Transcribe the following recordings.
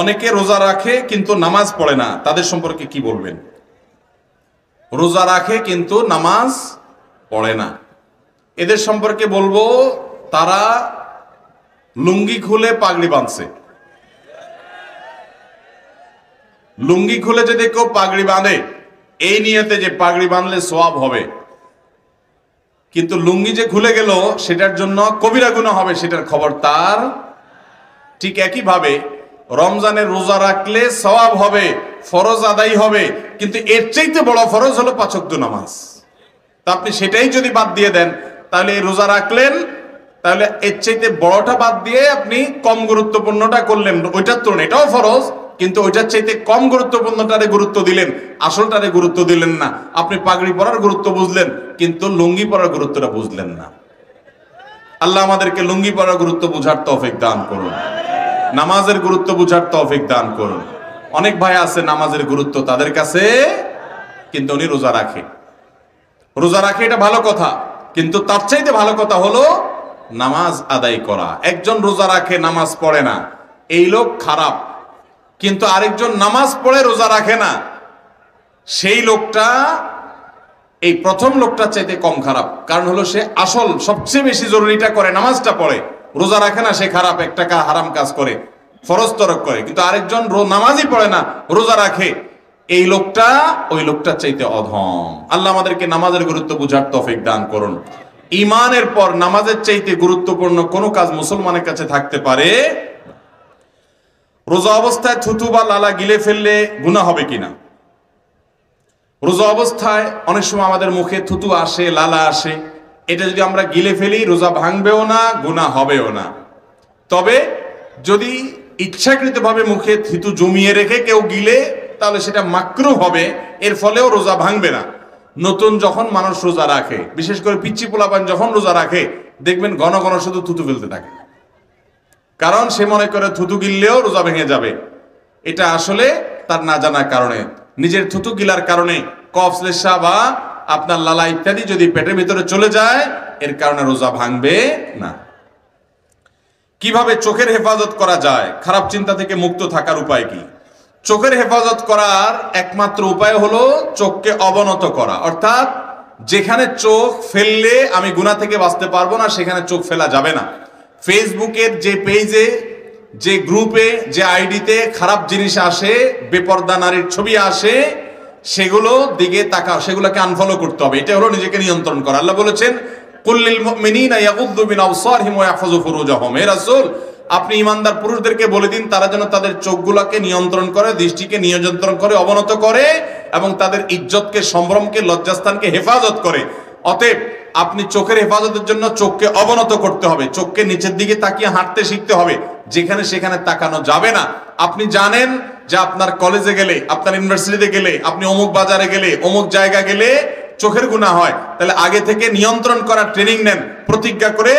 অনেকে রোজা রাখে কিন্তু নামাজ পড়ে না, তাদের সম্পর্কে কি বলবেন? রোজা রাখে কিন্তু নামাজ পড়ে না, এদের সম্পর্কে বলবো তারা লুঙ্গি খুলে পাগড়ি বাঁধছে। লুঙ্গি খুলে যদি কেউ পাগড়ি বাঁধে এই নিয়তে যে পাগড়ি বাঁধলে সওয়াব হবে, কিন্তু লুঙ্গি যে খুলে গেল সেটার জন্য কবিরা গুনাহ হবে, সেটার খবর তার। ঠিক একই ভাবে রমজানের রোজা রাখলে সওয়াব হবে, ফরজ আদায় হবে, কিন্তু এর চাইতে বড় ফরজ হলো 5 ওয়াক্ত নামাজ। তা আপনি সেটাই যদি বাদ দিয়ে দেন তাহলে এই রোজা রাখলেন, তাহলে এর চাইতে বড়টা বাদ দিয়ে আপনি কম গুরুত্বপূর্ণটা করলেন। ওইটার তুলনায় এটাও ফরজ, কিন্তু ওইটার চাইতে কম গুরুত্বপূর্ণটারে গুরুত্ব দিলেন, আসলটারে গুরুত্ব দিলেন না। আপনি পাগড়ি পরার গুরুত্ব বুঝলেন কিন্তু লুঙ্গি পরার গুরুত্বটা বুঝলেন না। আল্লাহ আমাদেরকে লুঙ্গি পরার গুরুত্ব বুঝার তৌফিক দান করুন, নামাজের গুরুত্ব বুঝার তৌফিক দান করুন। অনেক ভাই আছে নামাজের গুরুত্ব তাদের কাছে, কিন্তু উনি রোজা রাখে। রোজা রাখে এটা ভালো কথা, কিন্তু তার চাইতে ভালো কথা হলো নামাজ আদায় করা। একজন রোজা রাখে নামাজ পড়ে না, এই লোক খারাপ। কিন্তু আরেকজন নামাজ পড়ে রোজা রাখে না, সেই লোকটা এই প্রথম লোকটার চাইতে কম খারাপ। কারণ হলো সে আসল সবচেয়ে বেশি জরুরিটা করে, নামাজটা পড়ে, রোজা রাখে না, সে খারাপ, একটা হারাম কাজ করে, ফরজ তরক করে। কিন্তু আরেকজন নামাজই পড়ে না, রোজা রাখে, এই লোকটা ওই লোকটার চাইতে অধম। আল্লাহ আমাদেরকে নামাজের গুরুত্ব বুঝার তৌফিক দান করুন। ঈমানের পর নামাজের চাইতে গুরুত্বপূর্ণ কোন কাজ মুসলমানের কাছে থাকতে পারে? রোজা অবস্থায় থুতু বা লালা গিলে ফেললে গুনাহ হবে কিনা? রোজা অবস্থায় অনেক সময় আমাদের মুখে থুতু আসে, লালা আসে, এটা যদি আমরা গিলে ফেলি রোজা ভাঙবেও না, গুনাহ হবেও না। তবে যদি ইচ্ছাকৃতভাবে মুখে থুতু জমিয়ে রেখে কেউ গিলে তাহলে সেটা মাকরুহ হবে, এর ফলেও রোজা ভাঙবে না। নতুন যখন মানুষ রোজা রাখে, বিশেষ করে পিচ্চি পোলাপান যখন রোজা রাখে দেখবেন ঘন ঘন শুধু থুতু ফেলতে থাকে, কারণ সে মনে করে থুতু গিললেও রোজা ভেঙে যাবে। এটা আসলে তার না জানার কারণে, নিজের থুতু গিলার কারণে কফ, শ্লেষ্মা বা আপনার লালা ইত্যাদি যদি পেটের ভিতরে চলে যায়, এর কারণে রোজা ভাঙবে না। কিভাবে চোখের হেফাজত করা যায়? খারাপ চিন্তা থেকে মুক্ত থাকার উপায় কি? চোখের হেফাজত করার একমাত্র উপায় হলো চোখকে অবনত করা, অর্থাৎ যেখানে চোখ ফেললে আমি গুনাহ থেকে বাঁচতে পারবো না সেখানে চোখ ফেলা যাবে না। ফেসবুকের যে পেজে, যে গ্রুপে, যে আইডিতে খারাপ জিনিস আসে, বেপর্দা নারীর ছবি আসে, সেগুলো দিকে তাকা, সেগুলোকে আনফলো করতে হবে। এটা হলো নিজেকে নিয়ন্ত্রণ করা। আল্লাহ বলেছেন কুল্লিল মুমিনিনা ইয়াগুদ্দু মিন আবসারিহিম ওয়া ইয়াহফাযু ফুরুজাহুম। হে রাসূল, আপনি ঈমানদার পুরুষদেরকে বলে দিন তারা যেন তাদের চোখগুলোকে নিয়ন্ত্রণ করে, দৃষ্টিকে নিয়ন্ত্রণ করে, অবনত করে এবং তাদের ইজ্জতকে, সম্ভ্রমকে, লজ্জাস্থানকে হেফাজত করে। অতএব আপনি চোখের হেফাজতের জন্য চোখকে অবনত করতে হবে, চোখকে নিচের দিকে তাকিয়ে হাঁটতে শিখতে হবে, যেখানে সেখানে তাকানো যাবে না। আপনি জানেন যে আপনার কলেজে গেলে, আপনার ইউনিভার্সিটিতে গেলে, আপনি অমুক বাজারে গেলে, অমুক জায়গা গেলে চোখের গুনাহ হয়, তাহলে আগে থেকে নিয়ন্ত্রণ করার ট্রেনিং নেন, প্রতিজ্ঞা করে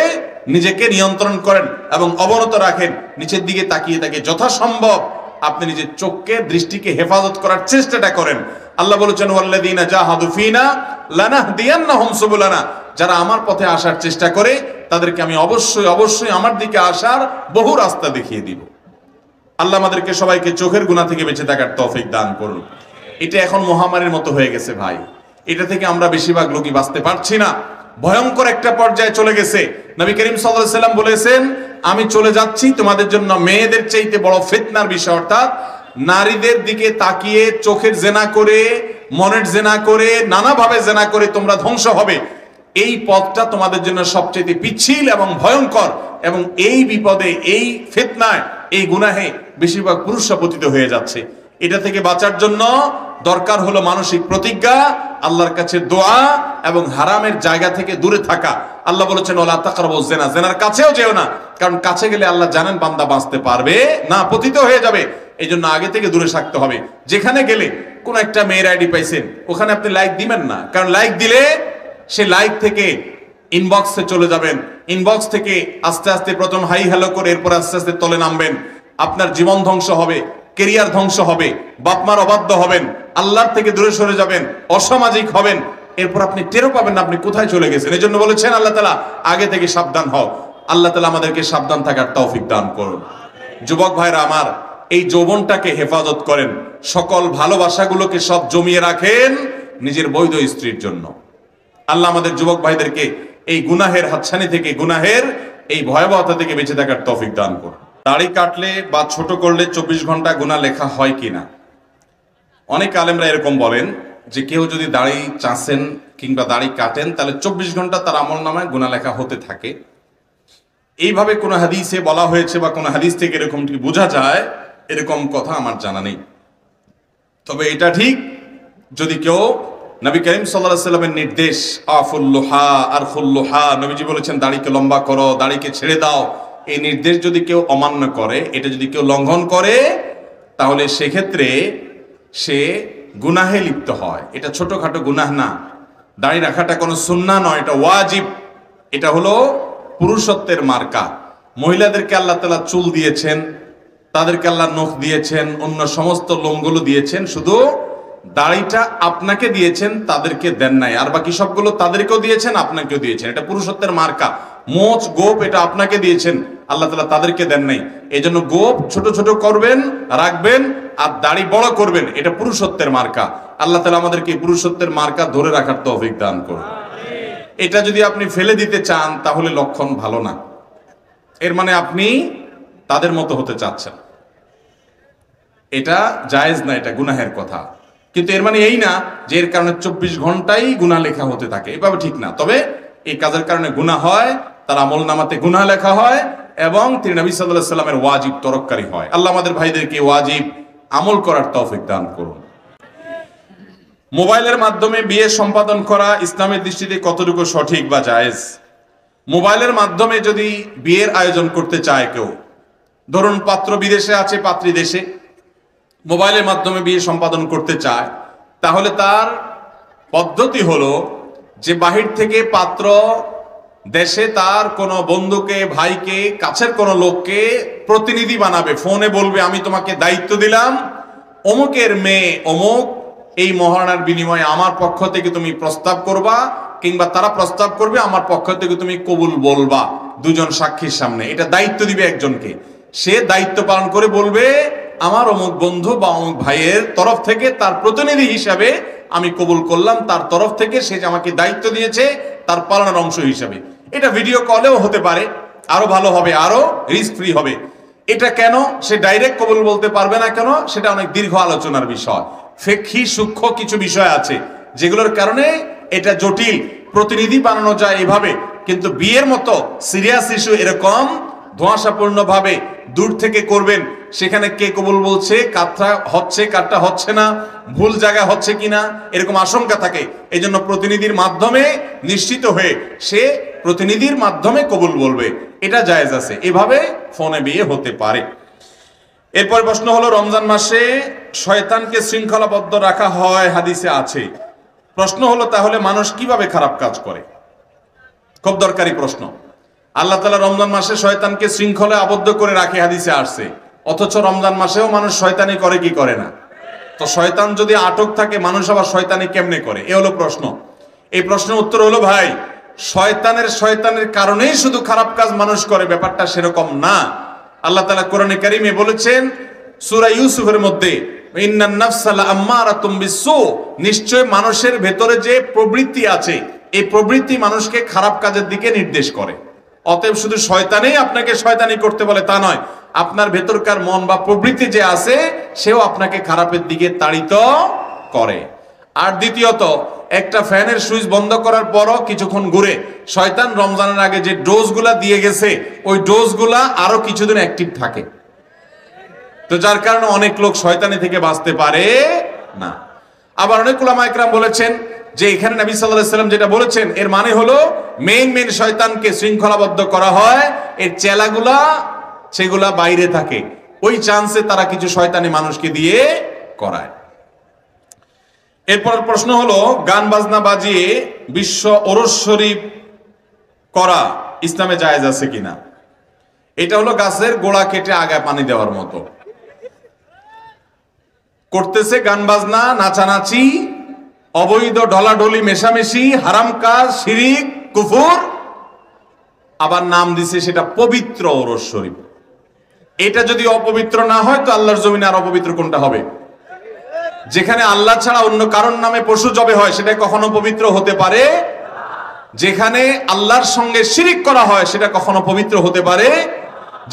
নিজেকে নিয়ন্ত্রণ করেন এবং অবনত রাখেন, নিচের দিকে তাকিয়ে তাকিয়ে যথাসম্ভব আপনি নিজের চোখকে, দৃষ্টিকে হেফাজত করার চেষ্টাটা করেন। আল্লাহ বলেছেন ওয়াল্লাযীনা জাহাদু ফীনা লানাহদিয়ান্নাহুম সুবুলানা, যারা আমার পথে আসার চেষ্টা করে তাদেরকে আমি অবশ্যই অবশ্যই আমার দিকে আসার বহু রাস্তা দেখিয়ে দিব। আল্লাহ আমাদেরকে সবাইকে চোখের গুনাহ থেকে বেঁচে থাকার তৌফিক দান করুন। এটা এখন মহামারীর মতো হয়ে গেছে ভাই, এটা থেকে আমরা বেশিরভাগ লোকই বাঁচতে পারছি না, ভয়ঙ্কর একটা পর্যায়ে চলে গেছে। নবী করিম সাল্লাল্লাহু আলাইহি ওয়াসাল্লাম বলেছেন আমি চলে যাচ্ছি তোমাদের জন্য মেয়েদের চাইতে বড় ফিতনার বিষয়, অর্থাৎ নারীদের দিকে তাকিয়ে চোখের জেনা করে, মনের জেনা করে, নানাভাবে জেনা করে তোমরা ধ্বংস হবে। এই পথটা তোমাদের জন্য সবচেয়ে পিচ্ছিল এবং ভয়ঙ্কর, এবং এই বিপদে, এই ফিতনায়, এই গুনাহে বেশিরভাগ পুরুষরা পতিত হয়ে যাচ্ছে। এটা থেকে বাঁচার জন্য দরকার হলো মানসিক প্রতিজ্ঞা, আল্লাহর কাছে দোয়া এবং হারামের জায়গা থেকে দূরে থাকা। আল্লাহ বলেছেন ওয়ালা তাকরাবুজ জিনা, জিনার কাছেও যেও না, কারণ কাছে গেলে আল্লাহ জানেন বান্দা বাঁচতে পারবে না, পতিত হয়ে যাবে। এই জন্য আগে থেকে দূরে থাকতে হবে। যেখানে গেলে কোন একটা মেয়ের আইডি পাইছেন, ওখানে আপনি লাইক দিবেন না, কারণ লাইক দিলে সে লাইক থেকে ইনবক্সে চলে যাবেন, ইনবক্স থেকে আস্তে আস্তে প্রথম হাই হ্যালো করে এরপর আস্তে আস্তে তলে নামবেন। আপনার জীবন ধ্বংস হবে, কেরিয়ার ধ্বংস হবে, বাপমার অবাধ্য হবেন, আল্লাহর থেকে দূরে সরে যাবেন, অসামাজিক হবেন, এরপর আপনি টেরও পাবেন না আপনি কোথায় চলে গেছেন। এই জন্য বলেছেন আল্লাহ তাআলা আগে থেকে সাবধান হও। আল্লাহ তাআলা আমাদেরকে সাবধান থাকার তৌফিক দান করুন। যুবক ভাইরা আমার, এই যৌবনটাকে হেফাজত করেন, সকল ভালোবাসাগুলোকে সব জমিয়ে রাখেন নিজের বৈধ স্ত্রীর জন্য। আল্লাহ আমাদের যুবক ভাইদেরকে এই গুনাহের হাতছানি থেকে, গুনাহের এই ভয়াবহতা থেকে বেঁচে থাকার তৌফিক দান করুন। দাড়ি কাটলে বা ছোট করলে 24 ঘন্টা গুনাহ লেখা হয় কিনা? অনেক আলেমরা এরকম বলেন যে কেউ যদি দাড়ি চাঁচেন কিংবা দাড়ি কাটেন তাহলে 24 ঘন্টা তার আমলনামায় গুনাহ লেখা হতে থাকে। এইভাবে কোনো হাদিসে বলা হয়েছে বা কোনো হাদিস থেকে এরকম বোঝা যায়, এরকম কথা আমার জানা নেই। তবে এটা ঠিক, যদি কেউ নবী করিম সাল্লাল্লাহু আলাইহি ওয়াসাল্লামের নির্দেশ আফুল্লুহা আর খুল্লুহা, নবীজি বলেছেন দাড়িকে লম্বা করো, দাড়িকে ছেড়ে দাও, এই নির্দেশ যদি কেউ অমান্য করে, এটা যদি কেউ লঙ্ঘন করে, তাহলে সেক্ষেত্রে সে গুনাহে লিপ্ত হয়। এটা ছোটখাটো গুনাহ না। দাড়ি রাখাটা কোনো সুন্নাহ নয়, এটা ওয়াজিব। এটা হলো পুরুষত্বের মার্কা। মহিলাদেরকে আল্লাহ তাআলা চুল দিয়েছেন, তাদেরকে আল্লাহ নখ দিয়েছেন, অন্য সমস্ত লোমগুলো দিয়েছেন, শুধু দাড়িটা আপনাকে দিয়েছেন, তাদেরকে দেন নাই। আর বাকি সবগুলো তাদেরকেও দিয়েছেন, আপনাকেও দিয়েছেন। এটা পুরুষত্বের মার্কা। মোচ গোপ এটা আপনাকে দিয়েছেন, আল্লাহ তাআলা তাদেরকে দেন নাই। এই জন্য গোপ ছোট ছোট করবেন, রাখবেন, আর দাড়ি বড় করবেন, এটা পুরুষত্বের মার্কা। আল্লাহ তাআলা আমাদেরকে পুরুষত্বের মার্কা ধরে রাখার তৌফিক দান করুন। এটা যদি আপনি ফেলে দিতে চান তাহলে লক্ষণ ভালো না। এর মানে আপনি তাদের মতো হতে চাচ্ছেন, এটা জায়েজ না, এটা গুনাহের কথা। কিন্তু এর মানে এই না যে এর কারণে 24 ঘন্টাই গুনাহ লেখা হতে থাকে, এভাবে ঠিক না। তবে এই কাজের কারণে গুনাহ হয়, তার আমলনামাতে গুনাহ লেখা হয়, এবং তিনি নবী সাল্লাল্লাহু আলাইহি ওয়াসাল্লামের ওয়াজিব তরককারী হয়। আল্লাহ আমাদের ভাইদেরকে ওয়াজিব আমল করার তৌফিক দান করুন। মোবাইলের মাধ্যমে বিয়ে সম্পাদন করা ইসলামের দৃষ্টিতে কতটুকু সঠিক বা জায়েজ? মোবাইলের মাধ্যমে যদি বিয়ের আয়োজন করতে চায় কেউ, ধরুন পাত্র বিদেশে আছে, পাত্রী দেশে, মোবাইলের মাধ্যমে বিয়ে সম্পাদন করতে চায়, তাহলে তার পদ্ধতি হলো যে বাহির থেকে পাত্র দেশে তার কোনো বন্ধুকে, ভাইকে, কাছের কোনো লোককে প্রতিনিধি বানাবে, ফোনে বলবে আমি তোমাকে দায়িত্ব দিলাম, অমুকের মেয়ে অমুক, এই মহারণার বিনিময়ে আমার পক্ষ থেকে তুমি প্রস্তাব করবা, কিংবা তারা প্রস্তাব করবে, আমার পক্ষ থেকে তুমি কবুল বলবা দুজন সাক্ষীর সামনে। এটা দায়িত্ব দিবে একজনকে, সে দায়িত্ব পালন করে বলবে আমার অমুক বন্ধু বা অমুক ভাইয়ের তরফ থেকে তার প্রতিনিধি হিসাবে আমি কবুল করলাম, তার তরফ থেকে সে যে আমাকে দায়িত্ব দিয়েছে তার পালনের অংশ হিসাবে। এটা ভিডিও কলেও হতে পারে, আরো ভালো হবে, আরো রিস্ক ফ্রি হবে। এটা কেন সে ডাইরেক্ট কবুল বলতে পারবে না কেন, সেটা অনেক দীর্ঘ আলোচনার বিষয়। ফিকহি সূক্ষ্ম কিছু বিষয় আছে যেগুলোর কারণে এটা জটিল। প্রতিনিধি বানানো যায় এভাবে, কিন্তু বিয়ের মতো সিরিয়াস ইস্যু এরকম ধোঁয়াশাপূর্ণ ভাবে দূর থেকে করবেন, সেখানে কে কবুল বলছে, কারটা হচ্ছে কারটা হচ্ছে না, ভুল জায়গা হচ্ছে কিনা, এরকম আশঙ্কা থাকে। এই জন্য প্রতিনিধির মাধ্যমে নিশ্চিত হয়ে সে প্রতিনিধির মাধ্যমে কবুল বলবে, এটা জায়েজ আছে। এভাবে ফোনে বিয়ে হতে পারে। এরপর প্রশ্ন হলো, রমজান মাসে শয়তানকে শৃঙ্খলাবদ্ধ রাখা হয়, হাদিসে আছে। প্রশ্ন হলো তাহলে মানুষ কিভাবে খারাপ কাজ করে? খুব দরকারি প্রশ্ন। আল্লাহ তাআলা রমজান মাসে শয়তানকে শৃঙ্খলায় আবদ্ধ করে রাখে, হাদিসে আসছে, অথচ রমজান মাসেও মানুষ শয়তানি করে কি করে না? তো শয়তান যদি আটক থাকে, মানুষ আবার শয়তানি কেমনে করে? এ হলো প্রশ্ন। এই প্রশ্নের উত্তর হলো, ভাই, শয়তানের কারণেই শুধু খারাপ কাজ মানুষ করে, ব্যাপারটা সেরকম না। আল্লাহ তাআলা কোরআনে কারিমে বলেছেন সূরা ইউসুফের মধ্যে, ইন্নান নাফসা লাআম্মারাতুম বিসসু, নিশ্চয় মানুষের ভেতরে যে প্রবৃত্তি আছে, এই প্রবৃত্তি মানুষকে খারাপ কাজের দিকে নির্দেশ করে। অতএব শুধু শয়তানই আপনাকে শয়তানি করতে বলে তা নয়, আপনার ভেতরকার মন বা প্রবৃত্তি যে আছে সেও আপনাকে খারাপের দিকে তাড়িত করে। আর দ্বিতীয়ত, একটা ফ্যানের সুইচ বন্ধ করার পরও কিছুক্ষণ ঘুরে শয়তান রমজানের আগে যে ডোজগুলা দিয়ে গেছে, ওই ডোজগুলা আরো কিছুদিন অ্যাক্টিভ থাকে। তো যার কারণে অনেক লোক শয়তানি থেকে বাঁচতে পারে না। আবার অনেক উলামা ইকরাম বলেছেন যে এখানে নবী সাল্লাল্লাহু আলাইহি ওয়াসাল্লাম যেটা বলেছেন, এর মানে হলো মেইন শয়তানকে শৃঙ্খলাবদ্ধ করা হয়, এর চেলাগুলা সেগুলা বাইরে থাকে, ওই চান্সে তারা কিছু শয়তানি মানুষকে দিয়ে করায়। এরপর প্রশ্ন হলো, গান বাজনা বাজিয়ে বিশ্ব ওরস শরীফ করা ইসলামে জায়েজ আছে কিনা? এটা হলো গাছের গোড়া কেটে আগায় পানি দেওয়ার মতো। করতেছে গান বাজনা, নাচানাচি, অবৈধ ঢলাঢলি, মেশামেশি, হারাম কাজ, শিরিক, কুফর, আবার নাম দিছে সেটা পবিত্র ওরস শরীফ। এটা যদি অপবিত্র না হয় তো আল্লাহর জমিনে আর অপবিত্র কোনটা হবে? যেখানে আল্লাহ ছাড়া অন্য কারোর নামে পশু জবে হয় সেটা কখনো পবিত্র হতে পারে, যেখানে আল্লাহর সঙ্গে শিরিক করা হয় সেটা কখনো পবিত্র হতে পারে,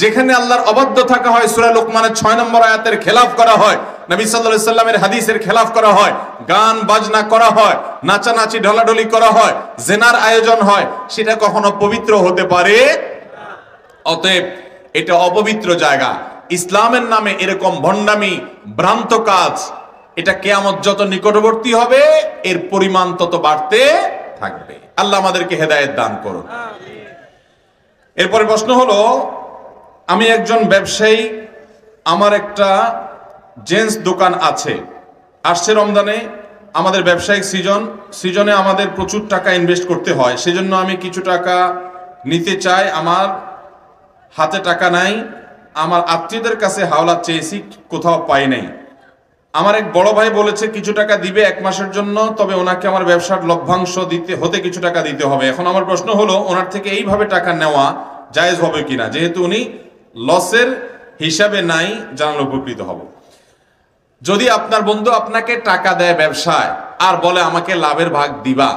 যেখানে আল্লাহর অবাধ্য থাকা হয়, সূরা লোকমানের 6 নম্বর আয়াতের খেলাফ করা হয়, নবী সাল্লাল্লাহু আলাইহি সাল্লামের হাদিসের খেলাফ করা হয়, গান বাজনা করা হয়, নাচানাচি ঢলাঢলি করা হয়, জেনার আয়োজন হয়, সেটা কখনো পবিত্র হতে পারে? অতএব এটা অপবিত্র জায়গা। ইসলামের নামে এরকম ভণ্ডামি, ভ্রান্ত কাজ, এটা কিয়ামত যত নিকটবর্তী হবে এর পরিমাণ তত বাড়তে থাকবে। আল্লাহ আমাদেরকে হেদায়েত দান করুন। এরপরে প্রশ্ন হলো, আমি একজন ব্যবসায়ী, আমার একটা জেন্টস দোকান আছে, আসছে রমজানে আমাদের ব্যবসায়িক সিজনে আমাদের প্রচুর টাকা ইনভেস্ট করতে হয়, সেজন্য আমি কিছু টাকা নিতে চাই, আমার হাতে টাকা নাই, আমার আত্মীয়দের কাছে হাওলাত চেয়েছি, কোথাও পাই নাই। আমার এক বড় ভাই বলেছে কিছু টাকা দিবে 1 মাসের জন্য, তবে ওনাকে আমার ব্যবসার লভ্যাংশ হতে কিছু টাকা দিতে হবে। এখন আমার প্রশ্ন হলো, ওনার থেকে এইভাবে টাকা নেওয়া জায়েজ হবে কিনা? যেহেতু উনি লসের হিসাবে নাই, জানালে উপকৃত হব। যদি আপনার বন্ধু আপনাকে টাকা দেয় ব্যবসায় আর বলে আমাকে লাভের ভাগ দিবা,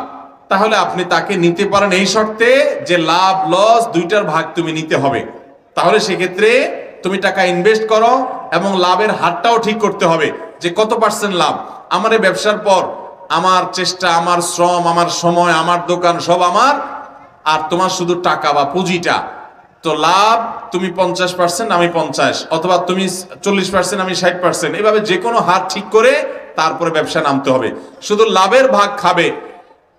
তাহলে আপনি তাকে নিতে পারেন এই শর্তে যে লাভ লস দুইটার ভাগ তুমি নিতে হবে। তাহলে সেক্ষেত্রে তুমি টাকা ইনভেস্ট করো এবং লাভের হারটাও ঠিক করতে হবে যে কত % লাভ। আমার এই ব্যবসার পর আমার চেষ্টা, আমার শ্রম, আমার সময়, আমার দোকান সব আমার, আর তোমার শুধু টাকা বা পুঁজিটা, তো লাভ তুমি 50%, আমি 50, অথবা তুমি 40%, আমি 60%, এইভাবে যে কোনো হার ঠিক করে তারপরে ব্যবসা নামতে হবে। শুধু লাভের ভাগ খাবে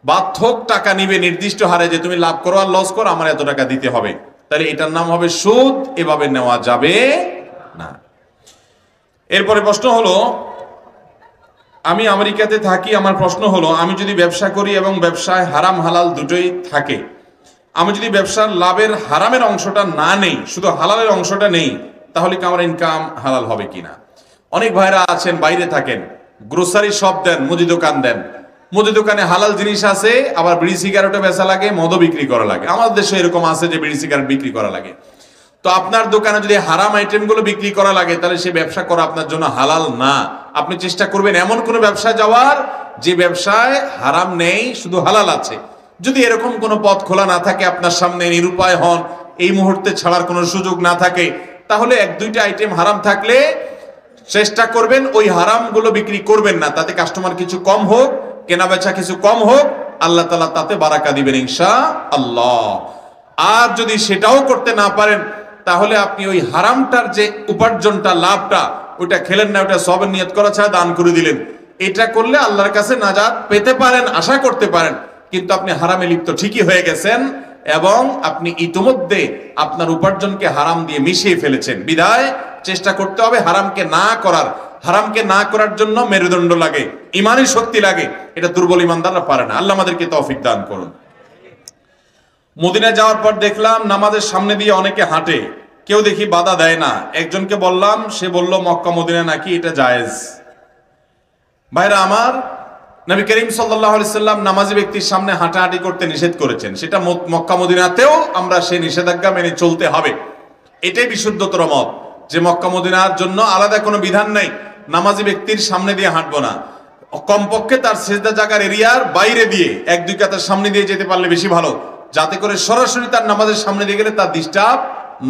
বা থোক টাকা নিবে নির্দিষ্ট হারে যে তুমি লাভ করো আর লস করো, আমার এত টাকা দিতে হবে, তাহলে এটার নাম হবে সুদ। এভাবে নেওয়া যাবে না। এরপরে প্রশ্ন হলো, আমি আমেরিকাতে থাকি, আমার প্রশ্ন হলো, আমি যদি ব্যবসা করি এবং ব্যবসায় হারাম হালাল দুটোই থাকে, আমি যদি ব্যবসার লাভের হারামের অংশটা না নেই, শুধু হালালের অংশটা নেই, তাহলে কি আমার ইনকাম হালাল হবে কিনা? অনেক ভাইরা আছেন বাইরে থাকেন, গ্রোসারি শপ দেন, মুদি দোকান দেন, মুদি দোকানে হালাল জিনিস আছে, আবার বিড়ি সিগারেটও বেচা লাগে, মদও বিক্রি করা লাগে। আমাদের দেশে এরকম আছে যে বিড়ি সিগারেট বিক্রি করা লাগে। তো আপনার দোকানে যদি হারাম আইটেমগুলো বিক্রি করা লাগে, তাহলে সে ব্যবসা করা আপনার জন্য হালাল না। আপনি চেষ্টা করবেন এমন কোনো ব্যবসায় যাওয়ার যে ব্যবসায় হারাম নেই, শুধু হালাল আছে। যদি এরকম কোনো পথ খোলা না থাকে, আপনার সামনে নিরুপায় হন, এই মুহূর্তে ছাড়ার কোনো সুযোগ না থাকে, তাহলে 1-2টা আইটেম হারাম থাকলে চেষ্টা করবেন ওই হারামগুলো বিক্রি করবেন না। তাতে কাস্টমার কিছু কম হোক, কেনা বেচা কিছু কম হোক, আল্লাহ তাআলা তাতে বারাকা দিবেন ইনশাআল্লাহ। আর যদি সেটাও করতে না পারেন, তাহলে আপনি ওই হারামটার যে উপার্জনটা, লাভটা, ওইটা খেলেন না, ওটা সবের নিয়ত করা ছাড়া দান করে দিলেন। এটা করলে আল্লাহর কাছে নাজাত পেতে পারেন, আশা করতে পারেন, কিন্তু আপনি হারামে লিপ্ত ঠিকই হয়ে গেছেন এবং আপনি ইতিমধ্যে আপনার উপার্জনকে হারাম দিয়ে মিশিয়ে ফেলেছেন। বিধায় চেষ্টা করতে হবে হারামকে না করার। হারামকে না করার জন্য মেরুদণ্ড লাগে, ইমানি শক্তি লাগে, এটা দুর্বল ইমানদাররা পারে না। আল্লাহ আমাদেরকে তৌফিক দান করুন। মদিনায় যাওয়ার পর দেখলাম নামাজের সামনে দিয়ে অনেকে হাঁটে, কেউ দেখি বাধা দেয় না। একজনকে বললাম, সে বলল মক্কা মদিনা নাকি এটা জায়েজ। ভাইরা আমার, নবী করিম সাল্লাল্লাহু আলাইহি সাল্লাম নামাজি ব্যক্তির সামনে হাঁটাহাঁটি করতে নিষেধ করেছেন, সেটা মক্কা মদিনাতেও আমরা সেই নিষেধাজ্ঞা মেনে চলতে হবে। এটাই বিশুদ্ধতর মত যে মক্কা মদিনার জন্য আলাদা কোনো বিধান নেই, নামাজি ব্যক্তির সামনে দিয়ে হাঁটবো না। কমপক্ষে তার সিজদা জায়গার এরিয়ার বাইরে দিয়ে 1-2 কাতার সামনে দিয়ে যেতে পারলে বেশি ভালো, যাতে করে সরাসরি তার নামাজের সামনে দিয়ে গেলে তার ডিস্টার্ব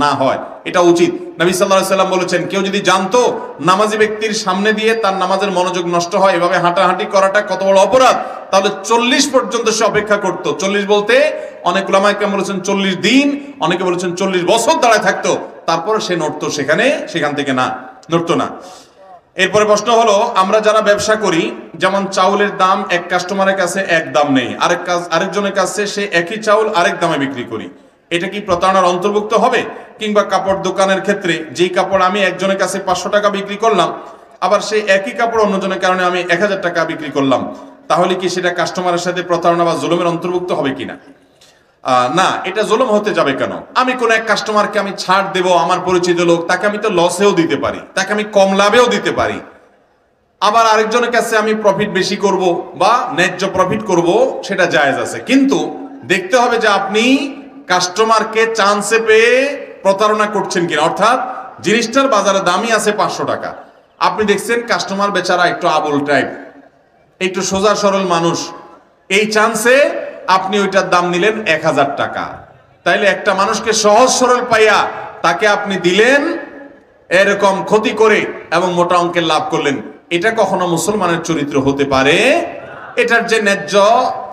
না হয়, এটা উচিত। নবী সাল্লাল্লাহু আলাইহি সাল্লাম বলেছেন, কেউ যদি জানতো নামাজি ব্যক্তির সামনে দিয়ে তার নামাজের মনোযোগ নষ্ট হয়, এভাবে হাঁটাহাঁটি করাটা কত বড় অপরাধ, তাহলে 40 পর্যন্ত সে অপেক্ষা করতো। 40 বলতে অনেক উলামায়ে কেরাম বলেছেন 40 দিন, অনেকে বলেছেন 40 বছর দাঁড়ায় থাকতো, তারপরে সে নড়তো, সেখান থেকে না নড়তো না। এরপরে প্রশ্ন হলো, আমরা যারা ব্যবসা করি, যেমন চাউলের দাম এক কাস্টমারের কাছে এক দাম নেই, আরেকজনের কাছে সে একই চাউল আরেক দামে বিক্রি করি, এটা কি প্রতারণার অন্তর্ভুক্ত হবে? কিংবা কাপড় দোকানের ক্ষেত্রে যেই কাপড় আমি একজনের কাছে 500 টাকা বিক্রি করলাম, আবার সেই একই কাপড় অন্যজনের কারণে আমি 1000 টাকা বিক্রি করলাম, তাহলে কি সেটা কাস্টমারের সাথে প্রতারণা বা জুলুমের অন্তর্ভুক্ত হবে কিনা? না, এটা জুলুম হতে যাবে কেন? আমি কোন এক কাস্টমারকে আমি ছাড় দেব, আমার পরিচিত লোক, তাকে আমি তো লসেও দিতে পারি, তাকে আমি কম লাভেও দিতে পারি। আবার আরেকজনের কাছে আমি প্রফিট বেশি করব বা ন্যায্য প্রফিট করব, সেটা জায়েজ আছে। কিন্তু দেখতে হবে যে আপনি কাস্টমারকে চান্সে পেয়ে প্রতারণা করছেন কিনা, অর্থাৎ জিনিসটার বাজারে দামই আছে 500 টাকা। আপনি দেখছেন কাস্টমার বেচারা একটু আবুল টাইপ, একটু সোজা সরল মানুষ, এই চান্সে আপনি ওইটার দাম নিলেন 1000 টাকা। তাইলে একটা মানুষকে সহজ সরল পাইয়া তাকে আপনি দিলেন এরকম ক্ষতি করে এবং মোটা অঙ্কের লাভ করলেন। এটা কখনো মুসলমানের চরিত্র হতে পারে? এটার যে ন্যায্য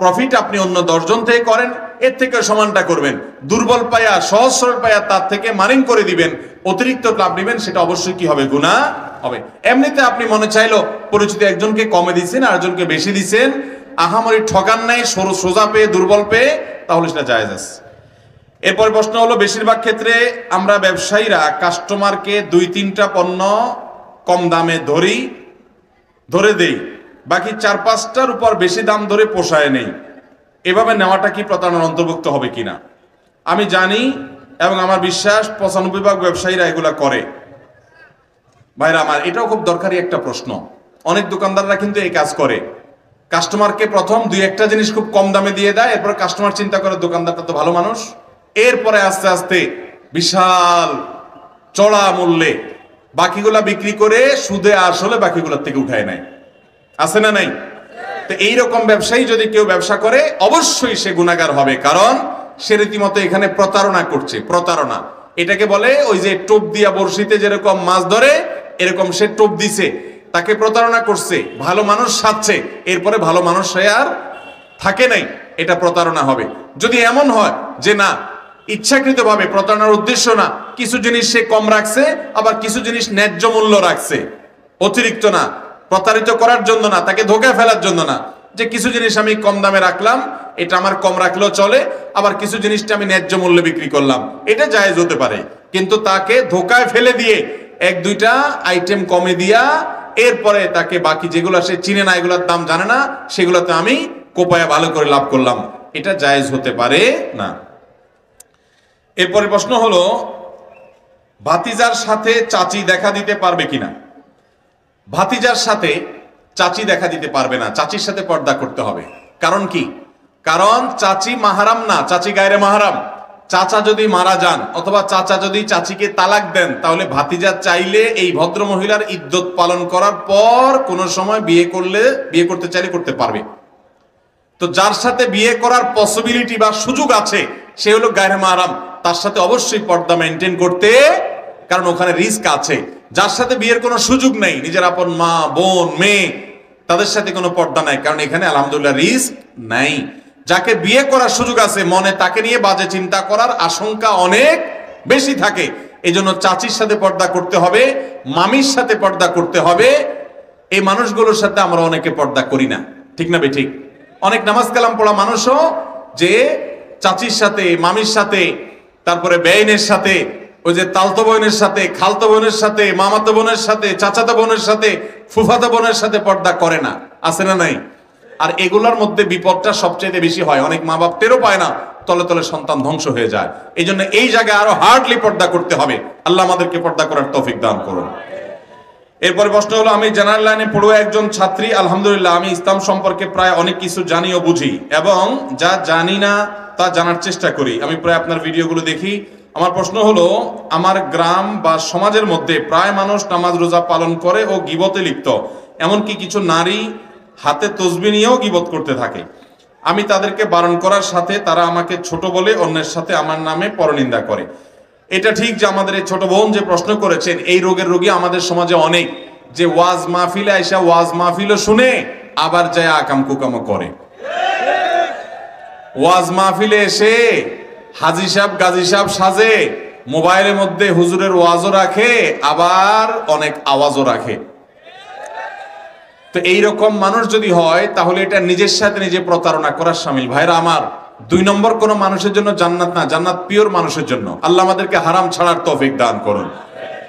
প্রফিট আপনি অন্য 10 জন থেকে করেন, এর থেকে সমানটা করবেন। দুর্বল পাইয়া সহজ সরল পাইয়া তার থেকে মারিং করে দিবেন, অতিরিক্ত লাভ নেবেন, সেটা অবশ্যই কি হবে? গুনাহ হবে। এমনিতে আপনি মনে চাইলো পরিচিত একজনকে কমে দিচ্ছেন আর একজনকে বেশি দিচ্ছেন, আহামরি ঠকান নাই, সোজা পেয়ে দুর্বল পেয়ে, তাহলে সেটা জায়েজ আছে। এরপর প্রশ্ন হলো, বেশিরভাগ ক্ষেত্রে আমরা ব্যবসায়ীরা কাস্টমারকে 2-3টা পণ্য কম দামে ধরে দেই, বাকি 4-5টার উপর বেশি দাম ধরে পোষায় নেই। এভাবে নেওয়াটা কি প্রতারণার অন্তর্ভুক্ত হবে কিনা? আমি জানি এবং আমার বিশ্বাস 95% ব্যবসায়ীরা এগুলা করে। ভাইরা আমার, এটাও খুব দরকারি একটা প্রশ্ন। অনেক দোকানদাররা কিন্তু এই কাজ করে, কাস্টমারকে প্রথম 2-1টা জিনিস খুব কম দামে দিয়ে দেয়, এরপর কাস্টমার চিন্তা করে দোকানদারটা তো ভালো মানুষ, এরপরে আস্তে আস্তে বিশাল চড়া মূল্যে বাকিগুলা বিক্রি করে সুদে আসলে বাকিগুলোর থেকে উঠায় নেয়। আছে না নাই? তো এইরকম ব্যবসায়ী যদি কেউ ব্যবসা করে অবশ্যই সে গুনাহগার হবে, কারণ সে রীতিমতো এখানে প্রতারণা করছে। প্রতারণা এটাকে বলে, ওই যে টোপ দিয়া বড়শিতে যেরকম মাছ ধরে, এরকম সে টোপ দিছে, তাকে প্রতারণা করছে, ভালো মানুষ সাজছে, এরপরে ভালো মানুষ সে আর থাকে নাই, এটা প্রতারণা হবে। যদি এমন হয় যে না, ইচ্ছাকৃতভাবে প্রতারণার উদ্দেশ্য না, কিছু জিনিস সে কম রাখছে, আবার কিছু জিনিস ন্যায্য মূল্য রাখছে, অতিরিক্ত না, প্রতারিত করার জন্য না, তাকে ধোঁকায় ফেলার জন্য না, যে কিছু জিনিস আমি কম দামে রাখলাম, এটা আমার কম রাখলেও চলে, আবার কিছু জিনিসটা আমি ন্যায্য মূল্যে বিক্রি করলাম, এটা জায়েজ হতে পারে। কিন্তু তাকে ধোঁকায় ফেলে দিয়ে 1-2টা আইটেম কমে দিয়া এরপরে তাকে বাকি যেগুলো সে চিনে না, এগুলোর দাম জানে না, সেগুলোতে আমি কোপায়া ভালো করে লাভ করলাম, এটা জায়েজ হতে পারে না। এরপরে প্রশ্ন হলো, ভাতিজার সাথে চাচি দেখা দিতে পারবে কিনা? ভাতিজার সাথে চাচি দেখা দিতে পারবে না, চাচির সাথে পর্দা করতে হবে। কারণ কি? কারণ চাচি মাহারাম না, চাচি গায়রে মাহারাম। চাচা যদি মারা যান অথবা চাচা যদি চাচিকে তালাক দেন, তাহলে ভাতিজা চাইলে এই ভদ্র মহিলার ইদ্যত পালন করার পর কোন সময় বিয়ে করতে চাইলে করতে পারবে। তো যার সাথে বিয়ে করার পসিবিলিটি বা সুযোগ আছে সে হলো গায়রে মাহারাম, তার সাথে অবশ্যই পর্দা মেনটেন করতে, কারণ ওখানে রিস্ক আছে। যার সাথে বিয়ের কোনো সুযোগ নেই, নিজের আপন মা, বোন, মেয়ে, তাদের সাথে কোনো পর্দা নাই, কারণ এখানে আলহামদুলিল্লাহ রিস্ক নাই। যাকে বিয়ে করার সুযোগ আছে, মনে তাকে নিয়ে বাজে চিন্তা করার আশঙ্কা অনেক বেশি থাকে, এই জন্য চাচির সাথে পর্দা করতে হবে, মামির সাথে পর্দা করতে হবে। এই মানুষগুলোর সাথে আমরা অনেকে পর্দা করি না, ঠিক না বেঠিক? অনেক নামাজ কালাম পড়া মানুষও যে চাচির সাথে, মামির সাথে, তারপরে বেইনের সাথে, ওই যে তালতো বোনের সাথে, খালতো বোনের সাথে, মামাতো বোনের সাথে, চাচাতো বোনের সাথে, ফুফাতো বোনের সাথে পর্দা করে না, আছে না নাই? আর এগুলোর মধ্যে বিপদটা সবচেয়ে বেশি হয়, অনেক মা বাপ টেরও পায় না, তলে তলে সন্তান ধ্বংস হয়ে যায়। এই জন্য এই জায়গায় আরো হার্ডলি পর্দা করতে হবে। আল্লাহ আমাদেরকে পর্দা করার তৌফিক দান করুন। এরপরে প্রশ্ন হলো, আমি জেনারেল লাইনে পড়ুয়া একজন ছাত্রী, আলহামদুলিল্লাহ আমি ইসলাম সম্পর্কে প্রায় অনেক কিছু জানি ও বুঝি, এবং যা জানি না তা জানার চেষ্টা করি। আমি প্রায় আপনার ভিডিওগুলো দেখি। আমার প্রশ্ন হলো, আমার গ্রাম বা সমাজের মধ্যে প্রায় মানুষ নামাজ রোজা পালন করে ও গীবতে লিপ্ত, এমনকি কিছু নারী হাতে তসবিহ নিয়েও গীবত করতে থাকে। আমি তাদেরকে বারণ করার সাথে তারা আমাকে ছোট বলে অন্যের সাথে আমার নামে পরনিন্দা করে। এটা ঠিক যে আমাদের এই ছোট বোন যে প্রশ্ন করেছেন, এই রোগের রোগী আমাদের সমাজে অনেক, যে ওয়াজ মাহফিলে আইসা ওয়াজ মাহফিলও শুনে আবার যায় আকাম কুকামও করে। ওয়াজ মাহফিলে এসে হাজি সাহেব গাজী সাহেব সাজে, মোবাইলের মধ্যে হুজুরের ওয়াজও রাখে, আবার অনেক আওয়াজও রাখে। তো এইরকম মানুষ যদি হয়, তাহলে এটা নিজের সাথে নিজে প্রতারণা করার শামিল। ভাইরা আমার, 2 নম্বর কোন মানুষের জন্য জান্নাত না, জান্নাত পিওর মানুষের জন্য। আল্লাহ আমাদেরকে হারাম ছাড়ার তৌফিক দান করুন।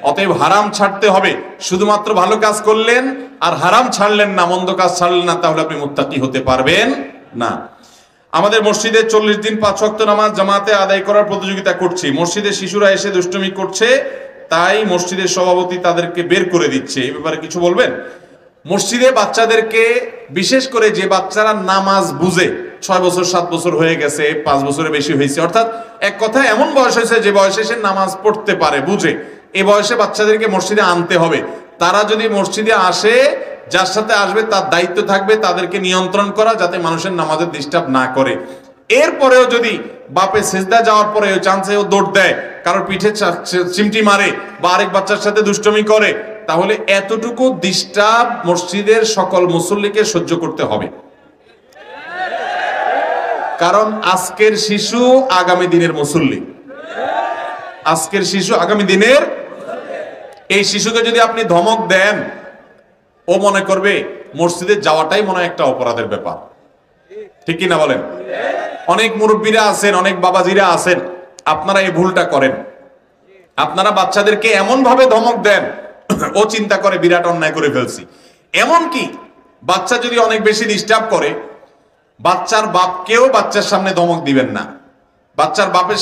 অতএব হারাম ছাড়তে হবে। শুধুমাত্র ভালো কাজ করলেন আর হারাম ছাড়লেন না, মন্দ কাজ ছাড়লেন না, তাহলে আপনি মুত্তাকি হতে পারবেন না। আমাদের মসজিদে 40 দিন 5 ওয়াক্ত নামাজ জামাতে আদায় করার প্রতিযোগিতা করছি। মসজিদে শিশুরা এসে দুষ্টুমি করছে, তাই মসজিদের সভাপতি তাদেরকে বের করে দিচ্ছে। এই ব্যাপারে কিছু বলবেন? মসজিদে বাচ্চাদেরকে, বিশেষ করে যে বাচ্চারা নামাজ বুঝে, 6 বছর 7 বছর হয়ে গেছে, 5 বছরের বেশি হয়েছে, অর্থাৎ এক কথা এমন বয়স হয়েছে যে বয়সে সে নামাজ পড়তে পারে, বুঝে, এই বয়সে বাচ্চাদেরকে মসজিদে আনতে হবে। তারা যদি মসজিদে আসে, যার সাথে আসবে তার দায়িত্ব থাকবে তাদেরকে নিয়ন্ত্রণ করা, যাতে মানুষের নামাজের ডিস্টার্ব না করে। এরপরেও যদি বাপে সেজদা যাওয়ার পরে ওই চান্সে ও দৌড় দেয়, কারোর পিঠে চিমটি মারে বা আরেক বাচ্চার সাথে দুষ্টমি করে, তাহলে এতটুকু ডিস্টার্ব মসজিদের সকল মুসল্লিকে সহ্য করতে হবে। কারণ আজকের শিশু আগামী দিনের মুসল্লি, আজকের শিশু আগামী দিনের। এই শিশুকে যদি আপনি ধমক দেন, ও মনে করবে মসজিদে যাওয়াটাই মনে হয় একটা অপরাধের ব্যাপার। ঠিক কিনা বলেন? অনেক মুরব্বীরা আছেন, অনেক বাবাজিরা আছেন, আপনারা এই ভুলটা করেন। আপনারা বাচ্চাদেরকে এমন ভাবে ধমক দেন, ও চিন্তা করে বিরাট অন্যায় করে ফেলছি। এমন কি বাচ্চা যদি অনেক বেশি ডিস্টার্ব করে, বাচ্চার বাপকেও বাচ্চার সামনে ধমক দিবেন না। বাচ্চার বাপের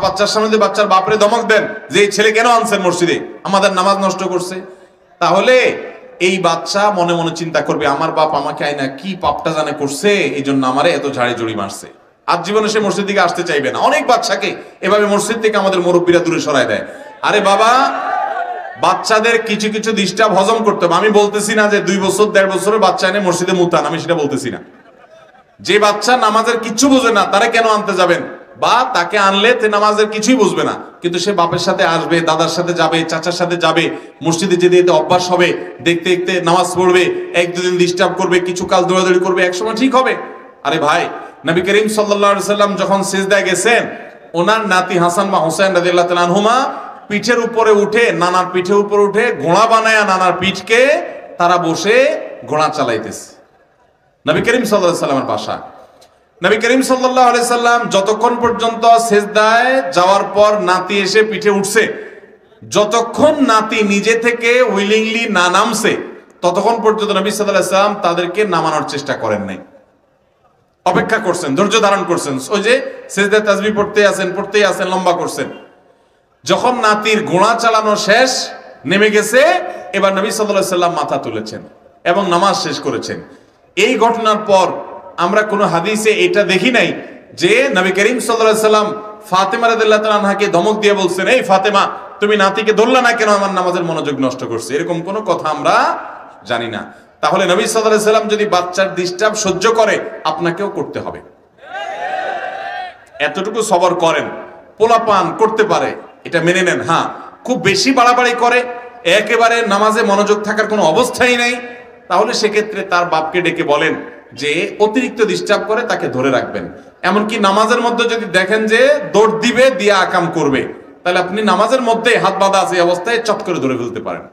বাচ্চার সামনে যদি বাচ্চার বাপরে ধমক দেন যে এই ছেলে কেন আনছেন মসজিদে, আমাদের নামাজ নষ্ট করছে, তাহলে এই বাচ্চা মনে মনে চিন্তা করবে আমার বাপ আমাকে আয়না কি পাপটা জানে করছে, এই জন্য আমারে এত ঝাড়ি জড়ি মারছে। আর জীবনে সে মসজিদ দিকে আসতে চাইবে না। অনেক বাচ্চাকে এভাবে মসজিদ থেকে আমাদের মুরব্বীরা দূরে সরায় দেয়। আরে বাবা, বাচ্চাদের কিছু কিছু ডিস্টার্ব হজম করতে হবে। আমি বলতেছি না যে 2 বছর 1.5 বছরের বাচ্চা এনে মসজিদে মুতান, আমি সেটা বলতেছি না। যে বাচ্চা নামাজের কিচ্ছু বুঝে না তারা কেন আনতে যাবেন, বা তাকে আনলে তে নামাজের কিছুই বুঝবে না, কিন্তু সে বাপের সাথে আসবে, দাদার সাথে যাবে, চাচার সাথে যাবে, মসজিদে যেতে যেতে অভ্যাস হবে, দেখতে দেখতে নামাজ পড়বে, 1-2 দিন ডিস্টার্ব করবে, কিছু কাল দৌড়াদৌড়ি করবে, একসময় ঠিক হবে। আরে ভাই, নবী করিম সাল্লাল্লাহু আলাইহি সাল্লাম যখন সিজদায় গেছেন, ওনার নাতি হাসান বা হুসাইন রাদিয়াল্লাহু তাআলা আনহুমা পিঠের উপরে উঠে, নানার পিঠের উপরে উঠে ঘোড়া বানায়া নানার পিঠকে তারা বসে ঘোড়া চালাইতেছে। নবী করিম সাল্লাল্লাহু আলাইহি সাল্লামের ভাষা। নবী করিম সাল্লাল্লাহু আলাইহি সাল্লাম যতক্ষণ পর্যন্ত সিজদায় যাওয়ার পর নাতি এসে পিঠে উঠছে, যতক্ষণ নাতি নিজে থেকে উইলিংলি না নামছে, ততক্ষণ পর্যন্ত নবী সাল্লাল্লাহু আলাইহি সাল্লাম তাদেরকে নামানোর চেষ্টা করেন নাই। অপেক্ষা করছেন, ধৈর্য ধারণ করছেন। ওই যে সিজদায় তাসবিহ পড়তেই আছেন, লম্বা করছেন। যখন নাতির ঘোড়া চালানো শেষ, নেমে গেছে, এবার নবী সাল্লাল্লাহু আলাইহি সাল্লাম মাথা তুলেছেন এবং নামাজ শেষ করেছেন। এই ঘটনার পর আমরা কোন হাদিসে এটা দেখি নাই যে নবী করিম সাল্লাল্লাহু আলাইহি সাল্লাম ফাতেমা রাদিয়াল্লাহু তাআলা আনহাকে ধমক দিয়ে বলছেন, এই ফাতেমা, তুমি নাতিকে ধরলা না কেন, আমার নামাজের মনোযোগ নষ্ট করছে। এরকম কোনো কথা আমরা জানি না। তাহলে নবী সাল্লাল্লাহু আলাইহি সাল্লাম যদি বাচ্চার ডিস্টার্ব সহ্য করে, আপনাকেও করতে হবে। এতটুকু সবর করেন, পোলাপান করতে পারে, এটা মেনে নেন। হ্যাঁ, খুব বেশি বাড়াবাড়ি করে, একেবারে নামাজে মনোযোগ থাকার কোনো অবস্থাই নাই, তাহলে সেক্ষেত্রে তার বাপকে ডেকে বলেন যে অতিরিক্ত ডিস্টার্ব করে, তাকে ধরে রাখবেন। এমনকি নামাজের মধ্যে যদি দেখেন যে দৌড় দিবে, দিয়ে আকাম করবে, তাহলে আপনি নামাজের মধ্যে হাত বাঁধা আছে অবস্থায় চট করে ধরে ফেলতে পারেন।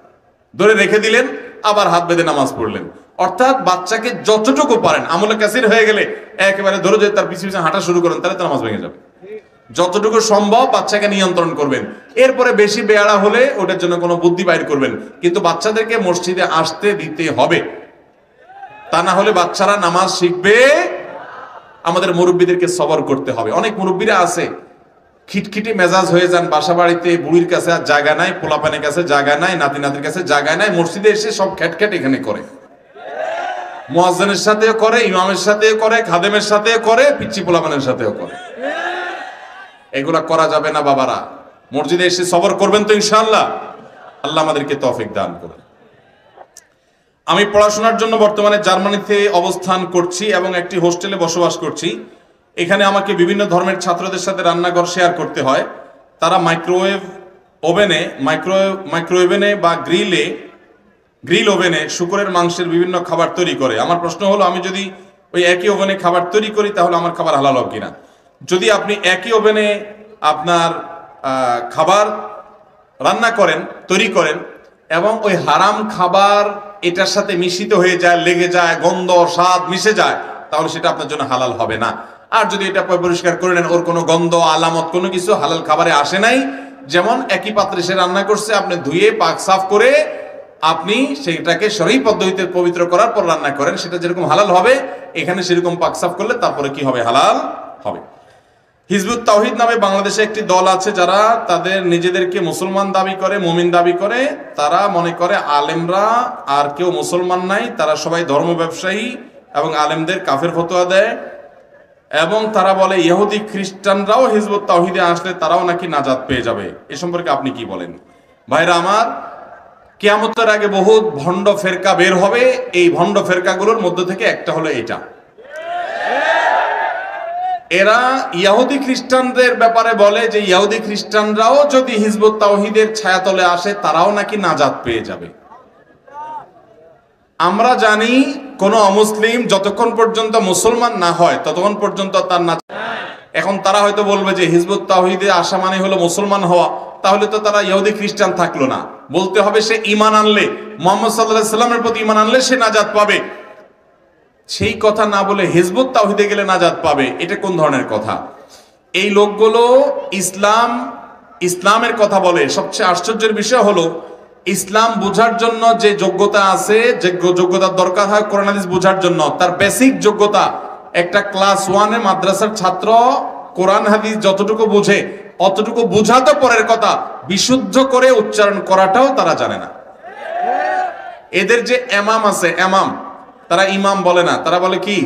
ধরে রেখে দিলেন, আবার হাত বেঁধে নামাজ পড়লেন। অর্থাৎ বাচ্চাকে যতটুকু পারেন, আমলে কাসির হয়ে গেলে একেবারে ধরে যদি তার পিছু পিছু হাঁটা শুরু করেন, তাহলে তার নামাজ ভেঙে যাবে। যতটুকু সম্ভব বাচ্চাকে নিয়ন্ত্রণ করবেন। এরপরে বেশি বেয়ারা হলে ওটার জন্য কোনো বুদ্ধি বাইর করবেন, কিন্তু বাচ্চাদেরকে মসজিদে আসতে দিতে হবে। তা না হলে বাচ্চারা নামাজ শিখবে। আমাদের মুরব্বীদেরকে সবর করতে হবে। অনেক মুরব্বীরা আছে খিটখিটে মেজাজ হয়ে যান, বাসা বাড়িতে বুড়ির কাছে আর জায়গা নাই, পোলাপানের কাছে জায়গা নাই, নাতি নাতির কাছে জায়গা নাই, মসজিদে এসে সব খ্যাটখ্যাট এখানে করে, মুয়াজ্জিনের সাথেও করে, ইমামের সাথেও করে, খাদেমের সাথেও করে, পিচ্চি পোলাপানের সাথেও করে। এগুলা করা যাবে না বাবারা। মসজিদে এসে সবর করবেন তো ইনশাআল্লাহ। আল্লাহ আমাদেরকে তৌফিক দান করুন। আমি পড়াশোনার জন্য বর্তমানে জার্মানিতে অবস্থান করছি এবং একটি হোস্টেলে বসবাস করছি। এখানে আমাকে বিভিন্ন ধর্মের ছাত্রদের সাথে রান্নাঘর শেয়ার করতে হয়। তারা মাইক্রোওয়েভ ওভেনে বা গ্রিল ওভেনে শুকরের মাংসের বিভিন্ন খাবার তৈরি করে। আমার প্রশ্ন হলো, আমি যদি ওই একই ওভেনে খাবার তৈরি করি, তাহলে আমার খাবার হালাল হবে কিনা? যদি আপনি একই ওভেনে আপনার খাবার রান্না করেন, তৈরি করেন, এবং ওই হারাম খাবার এটার সাথে মিশ্রিত হয়ে যায়, লেগে যায়, গন্ধ স্বাদ মিশে যায়, তাহলে সেটা আপনার জন্য হালাল হবে না। আর যদি এটা পরিষ্কার করে নেন, ওর কোনো গন্ধ আলামত কোনো কিছু হালাল খাবারে আসে নাই, যেমন একই পাত্রে সে রান্না করছে, আপনি ধুয়ে পাক সাফ করে আপনি সেটাকে সহি পদ্ধতিতে পবিত্র করার পর রান্না করেন, সেটা যেরকম হালাল হবে, এখানে সেরকম পাক সাফ করলে তারপরে কি হবে? হালাল হবে। হিজবুত তাওহীদ নামে বাংলাদেশে একটি দল আছে, যারা তাদের নিজেদেরকে মুসলমান দাবি করে, মুমিন দাবি করে। তারা মনে করে আলেমরা আর কেউ মুসলমান নাই, তারা সবাই ধর্ম ব্যবসায়ী এবং আলেমদের কাফের ফতোয়া দেয়। এবং তারা বলে ইহুদি খ্রিস্টানরাও হিজবুত তাওহীদে আসলে তারাও নাকি নাজাত পেয়ে যাবে। এ সম্পর্কে আপনি কি বলেন? ভাইরা আমার, কিয়ামতের আগে বহুত ভণ্ড ফেরকা বের হবে। এই ভণ্ড ফেরকাগুলোর মধ্যে থেকে একটা হলো এটা। এরা ইহুদি খ্রিস্টানদের ব্যাপারে বলে যে ইহুদি খ্রিস্টানরাও যদি হিজবুত তাওহীদের ছায়াতলে আসে তারাও নাকি নাজাত পেয়ে যাবে। আমরা জানি কোন অমুসলিম যতক্ষণ পর্যন্ত মুসলমান না হয় ততক্ষণ পর্যন্ত তার না। এখন তারা হয়তো বলবে যে হিজবুত তাওহীদে আসা মানে হলো মুসলমান হওয়া, তাহলে তো তারা ইহুদি খ্রিস্টান থাকলো না। বলতে হবে সে ঈমান আনলে, মুহাম্মদ সাল্লাল্লাহু আলাইহি সাল্লামের প্রতি ঈমান আনলে সে নাজাত পাবে। সেই কথা না বলে হিজবুত তাওহীদে গেলে নাজাত পাবে, এটা কোন ধরনের কথা? এই লোকগুলো ইসলামের কথা বলে। সবচেয়ে আশ্চর্যের বিষয় হলো ইসলাম বোঝার জন্য যে যোগ্যতা আছে, যে যোগ্যতার দরকার হয় কোরআন হাদিস বোঝার জন্য, তার বেসিক যোগ্যতা একটা ক্লাস 1 মাদ্রাসার ছাত্র কোরআন হাদিস যতটুকু বুঝে অতটুকু বোঝা তো পরের কথা, বিশুদ্ধ করে উচ্চারণ করাটাও তারা জানে না। এদের যে ইমাম আছে, ইমাম, তারা ইমাম বলে না, তারা বলে কি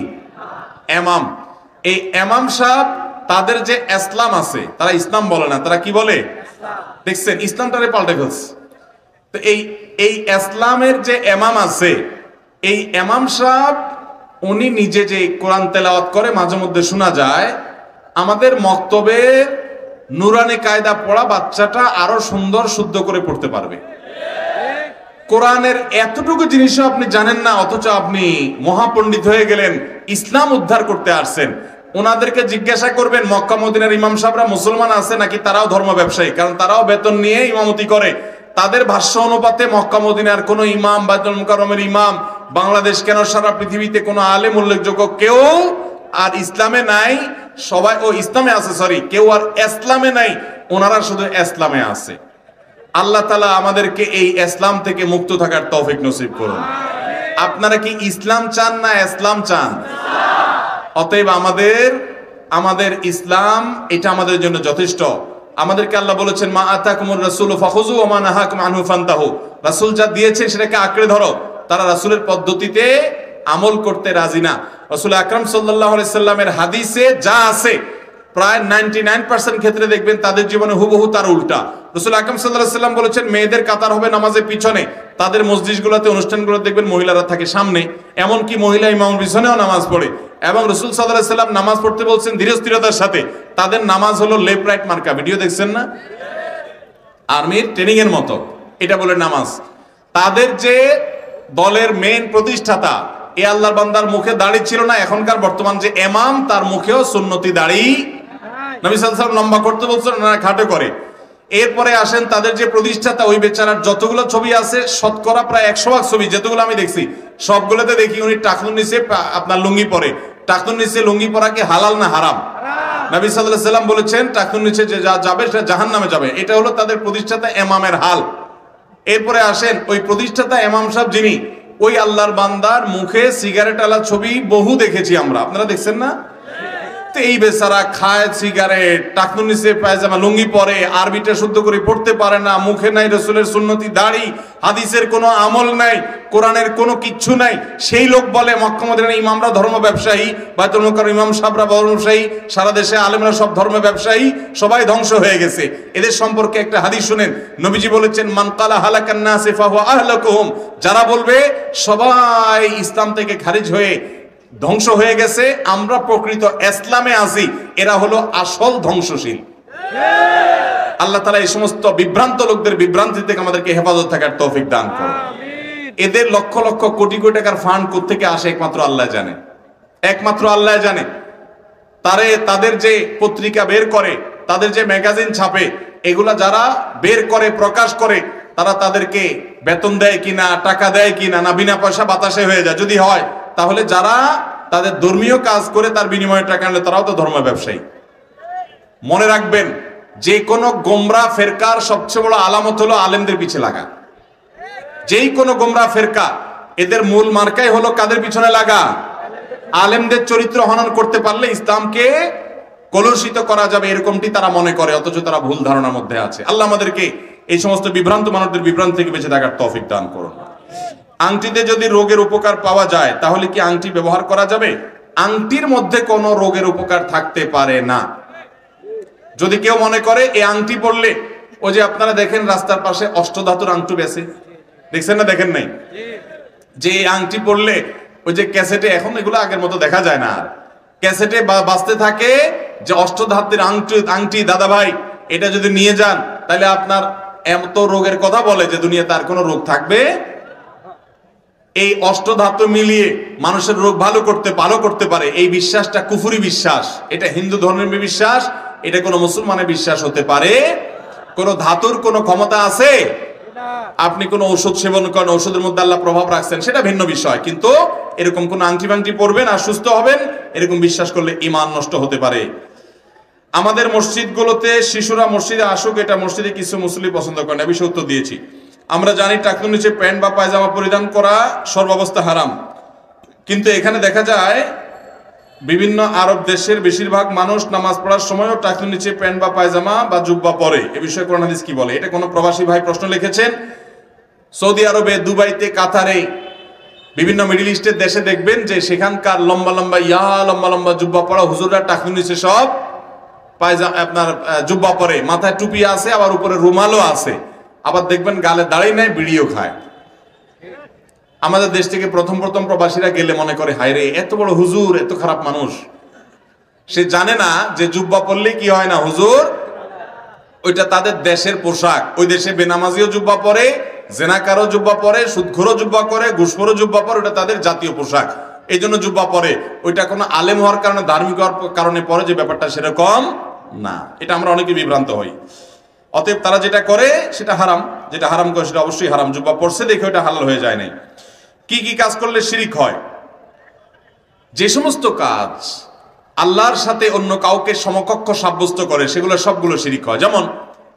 ইমাম। এই ইমাম সাহেব তাদের যে ইসলাম আছে, তারা ইসলাম বলে না, তারা কি বলে? দেখছেন, ইসলামটারে পাল্টে ফেলছে। তো এই ইসলামের যে ইমাম আছে, এই ইমাম সাহেব উনি নিজে যে কোরআন তেলাওয়াত করে মাঝে মধ্যে শোনা যায়, আমাদের মক্তবে নুরানি কায়দা পড়া বাচ্চাটা আরো সুন্দর শুদ্ধ করে পড়তে পারবে। কোরআনের এতটুকু জিনিসও আপনি জানেন না, অথচ আপনি মহাপণ্ডিত হয়ে গেলেন, ইসলাম উদ্ধার করতে আসছেন। ওনাদেরকে জিজ্ঞাসা করবেন মক্কা মদিনার ইমাম সাহেবরা মুসলমান আছে নাকি তারাও ধর্ম ব্যবসায়ী, কারণ তারাও বেতন নিয়ে ইমামতি করে। তাদের ভাষ্য অনুপাতে মক্কা মদিনার কোন ইমাম, বাইতুল মুকাররমের ইমাম, বাংলাদেশ কেন সারা পৃথিবীতে কোনো আলেম উল্লেখযোগ্য কেউ আর ইসলামে নাই। সবাই ও ইসলামে আছে, সরি, কেউ আর ইসলামে নাই, ওনারা শুধু ইসলামে আছে। আল্লাহ তাআলা আমাদেরকে এই ইসলাম থেকে মুক্ত থাকার তৌফিক নসিব করুন। আপনারা কি ইসলাম চান না ইসলাম চান? অতএব আমাদের ইসলাম এটা আমাদের জন্য যথেষ্ট। আমাদেরকে আল্লাহ বলেছেন মা আতাকুমুর রাসূলু ফাখুযু ওয়া মা নাহাকুম আনহু ফান্তাহু। রাসূল যা দিয়েছে সেটাকে আঁকড়ে ধরো। তারা রাসূলের পদ্ধতিতে আমল করতে রাজি না। রাসূল আকরাম সাল্লাল্লাহু আলাইহি সাল্লামের হাদিসে যা আছে প্রায় 99% ক্ষেত্রে দেখবেন তাদের জীবনে হুবহু তার উল্টা। রাসূল আকরাম সাল্লাল্লাহু আলাইহি সাল্লাম বলেছেন মেয়েদের কাতার হবে নামাজের পিছনে, তাদের মসজিদগুলোতে অনুষ্ঠানগুলো দেখবেন মহিলারা থাকে সামনে, এমনকি মহিলা ইমামের পিছনেও নামাজ পড়ে। এবং রাসূল সাল্লাল্লাহু আলাইহি সাল্লাম নামাজ পড়তে বলছেন ধীরস্থিরতার সাথে। তাদের নামাজ হলো লেফট রাইট মার্কা, ভিডিও দেখছেন না, আর্মির ট্রেনিং এর মতো, এটা বলে নামাজ। তাদের যে দলের মেইন প্রতিষ্ঠাতা, এ আল্লাহর বান্দার মুখে দাড়ি ছিল না, এখনকার বর্তমান যে ইমাম তার মুখেও সুন্নতি দাড়ি। নবী সাল্লাল্লাহু আলাইহি ওয়াসাল্লাম লম্বা করতে বলছেন, ওনারা খাটো করে। এরপরে আসেন তাদের যে প্রতিষ্ঠাতা, ওই বেচারার যতগুলো ছবি আছে শতকরা প্রায় 100% ছবি যেতগুলো আমি দেখছি সবগুলোতে দেখি উনি টাকনুর নিচে আপনার লুঙ্গি পরে। টাকনুর নিচে লুঙ্গি পরা কি হালাল না হারাম? নবী সাল্লাল্লাহু আলাইহি ওয়াসাল্লাম বলেছেন টাকনুর নিচে যে যাবে সে জাহান্নামে যাবে। এটা হলো তাদের প্রতিষ্ঠাতা ইমামের হাল। এরপরে আসেন ওই প্রতিষ্ঠাতা ইমাম সাহেব যিনি, ওই আল্লাহর বান্দার মুখে সিগারেট আলা ছবি বহু দেখেছি আমরা, আপনারা দেখছেন না? তো এই বেচারা খায় সিগারেট, টাকনুর নিচে পায়জামা লুঙ্গি পরে, আরবিটা শুদ্ধ করে পড়তে পারে না, মুখে নাই রাসূলের সুন্নতি দাড়ি, হাদিসের কোনো আমল নাই, কোরআনের কোনো কিচ্ছু নাই। সেই লোক বলে মক্কা মদিনার ইমামরা ধর্ম ব্যবসায়ী, বাইতুল মুকাররম ইমাম সাহেবরা ধর্ম ব্যবসায়ী, সারা দেশে আলেমরা সব ধর্ম ব্যবসায়ী, সবাই ধ্বংস হয়ে গেছে। এদের সম্পর্কে একটা হাদিস শুনেন, নবীজি বলেছেন মান কালা হালাকান নাস ফাহুয়া আহলাকুহুম, যারা বলবে সবাই ইসলাম থেকে খারিজ হয়ে ধ্বংস হয়ে গেছে, আমরা প্রকৃত ইসলামে আছি, এরা হলো আসল ধ্বংসশীল। আল্লাহ তাআলা এই সমস্ত বিভ্রান্ত লোকদের বিভ্রান্তি থেকে আমাদেরকে হেফাজত থাকার তৌফিক দান করুন। এদের লক্ষ লক্ষ কোটি কোটি টাকার ফান্ড কোত্থেকে আসে একমাত্র আল্লাহ জানে, একমাত্র আল্লাহ জানে। তাদের যে পত্রিকা বের করে, তাদের যে ম্যাগাজিন ছাপে, এগুলা যারা বের করে প্রকাশ করে, তারা তাদেরকে বেতন দেয় কিনা, টাকা দেয় কিনা, না বিনা পয়সা বাতাসে হয়ে যায়? যদি হয় তাহলে যারা তাদের ধর্মীয় কাজ করে তার বিনিময়ে টাকা আনলে তারাও তো ধর্ম ব্যবসায়ী। মনে রাখবেন, যে কোনো গোমরা ফেরকার সবচেয়ে বড় আলামত হলো আলেমদের পিছে লাগা। যেই কোনো গোমরা ফেরকা, এদের মূল মার্কাই হলো কাদের পিছনে লাগা? আলেমদের চরিত্র হনন করতে পারলে ইসলামকে কলুষিত করা যাবে, এরকমটি তারা মনে করে, অথচ তারা ভুল ধারণার মধ্যে আছে। আল্লাহ আমাদেরকে এই সমস্ত বিভ্রান্ত মানুষদের বিভ্রান্ত থেকে বেঁচে থাকার তৌফিক দান করুন। আংটিতে যদি রোগের উপকার পাওয়া যায় তাহলে কি আংটি ব্যবহার করা যাবে? আংটির মধ্যে কোনো রোগের উপকার থাকতে পারে না। যদি কেউ মনে করে এই আংটি পরলে ওই যে আপনারা দেখেন রাস্তার পাশে অষ্টধাতুর আংটি বেছে, দেখছেন না? দেখেন নাই? যে আংটি পরলে ওই যে ক্যাসেটে, এখন এগুলো আগের মতো দেখা যায় না, ক্যাসেটে বাজতে থাকে যে অষ্টধাতুর আংটি দাদা ভাই এটা যদি নিয়ে যান তাহলে আপনার এত রোগের কথা বলে যে দুনিয়াতে আর কোনো রোগ থাকবে। এই অষ্টধাতু মিলিয়ে মানুষের রোগ ভালো করতে পারে, এই বিশ্বাসটা কুফরি বিশ্বাস। এটা হিন্দু ধর্মের বিশ্বাস, এটা কোনো মুসলমানের বিশ্বাস হতে পারে? কোন ধাতুর কোনো ক্ষমতা আছে? আপনি কোন ঔষধ সেবন করেন, ঔষধের মধ্যে আল্লাহ প্রভাব রাখছেন, সেটা ভিন্ন বিষয়, কিন্তু এরকম কোন আংটি বাংটি পরবেন আর সুস্থ হবেন এরকম বিশ্বাস করলে ঈমান নষ্ট হতে পারে। আমাদের মসজিদগুলোতে শিশুরা মসজিদে আসুক, এটা মসজিদে কিছু মুসলিম পছন্দ করেন, এই বিষয়ে উত্তর দিয়েছি। আমরা জানি টাকনুর নিচে প্যান্ট বা পায়জামা পরিধান করা সর্বাবস্থা হারাম, কিন্তু এখানে দেখা যায় বিভিন্ন আরব দেশের বেশিরভাগ মানুষ নামাজ পড়ার সময়ও টাকনুর নিচে প্যান্ট বা পায়জামা বা জুব্বা পরে। এ বিষয়ে কোরআন হাদিস কি বলে? এটা কোনো প্রবাসী ভাই প্রশ্ন লিখেছেন। সৌদি আরবে, দুবাইতে, কাতারে, বিভিন্ন মিডল ইস্টের দেশে দেখবেন যে সেখানকার লম্বা লম্বা জুব্বা পরা হুজুররা টাকনুর নিচে সব পায়জামা আপনার জুব্বা পরে, মাথায় টুপি আছে, আবার উপরে রুমালও আছে, আবার দেখবেন গালে দাড়ি নাই, বিড়িও খায়। আমাদের দেশ থেকে প্রথম প্রবাসীরা গেলে মনে করে হায় রে এত বড় হুজুর, এত খারাপ মানুষ। সে জানে না যে জুব্বা পরলে কি হয় না হুজুর, ওইটা তাদের দেশের পোশাক। ওই দেশে বেনামাজিও জুব্বা পরে, জেনাকারও জুব্বা পরে, সুদখোরও জুব্বা করে, ঘুষখোরও জুব্বা পরে, ওটা তাদের জাতীয় পোশাক, এই জন্য জুব্বা পরে। ওইটা কোনো আলেম হওয়ার কারণে, ধার্মিক হওয়ার কারণে পরে যে ব্যাপারটা সেরকম না। এটা আমরা অনেকে বিভ্রান্ত হই। অতএব তারা যেটা করে সেটা হারাম, যেটা হারাম করে সেটা অবশ্যই হারাম। জুব্বা পরছে দেখে ওটা হালাল হয়ে যায় নাই। কি কি কাজ করলে শিরিক হয়? যে সমস্ত কাজ আল্লাহর সাথে অন্য কাউকে সমকক্ষ সাব্যস্ত করে সেগুলো সবগুলো শিরিক হয়। যেমন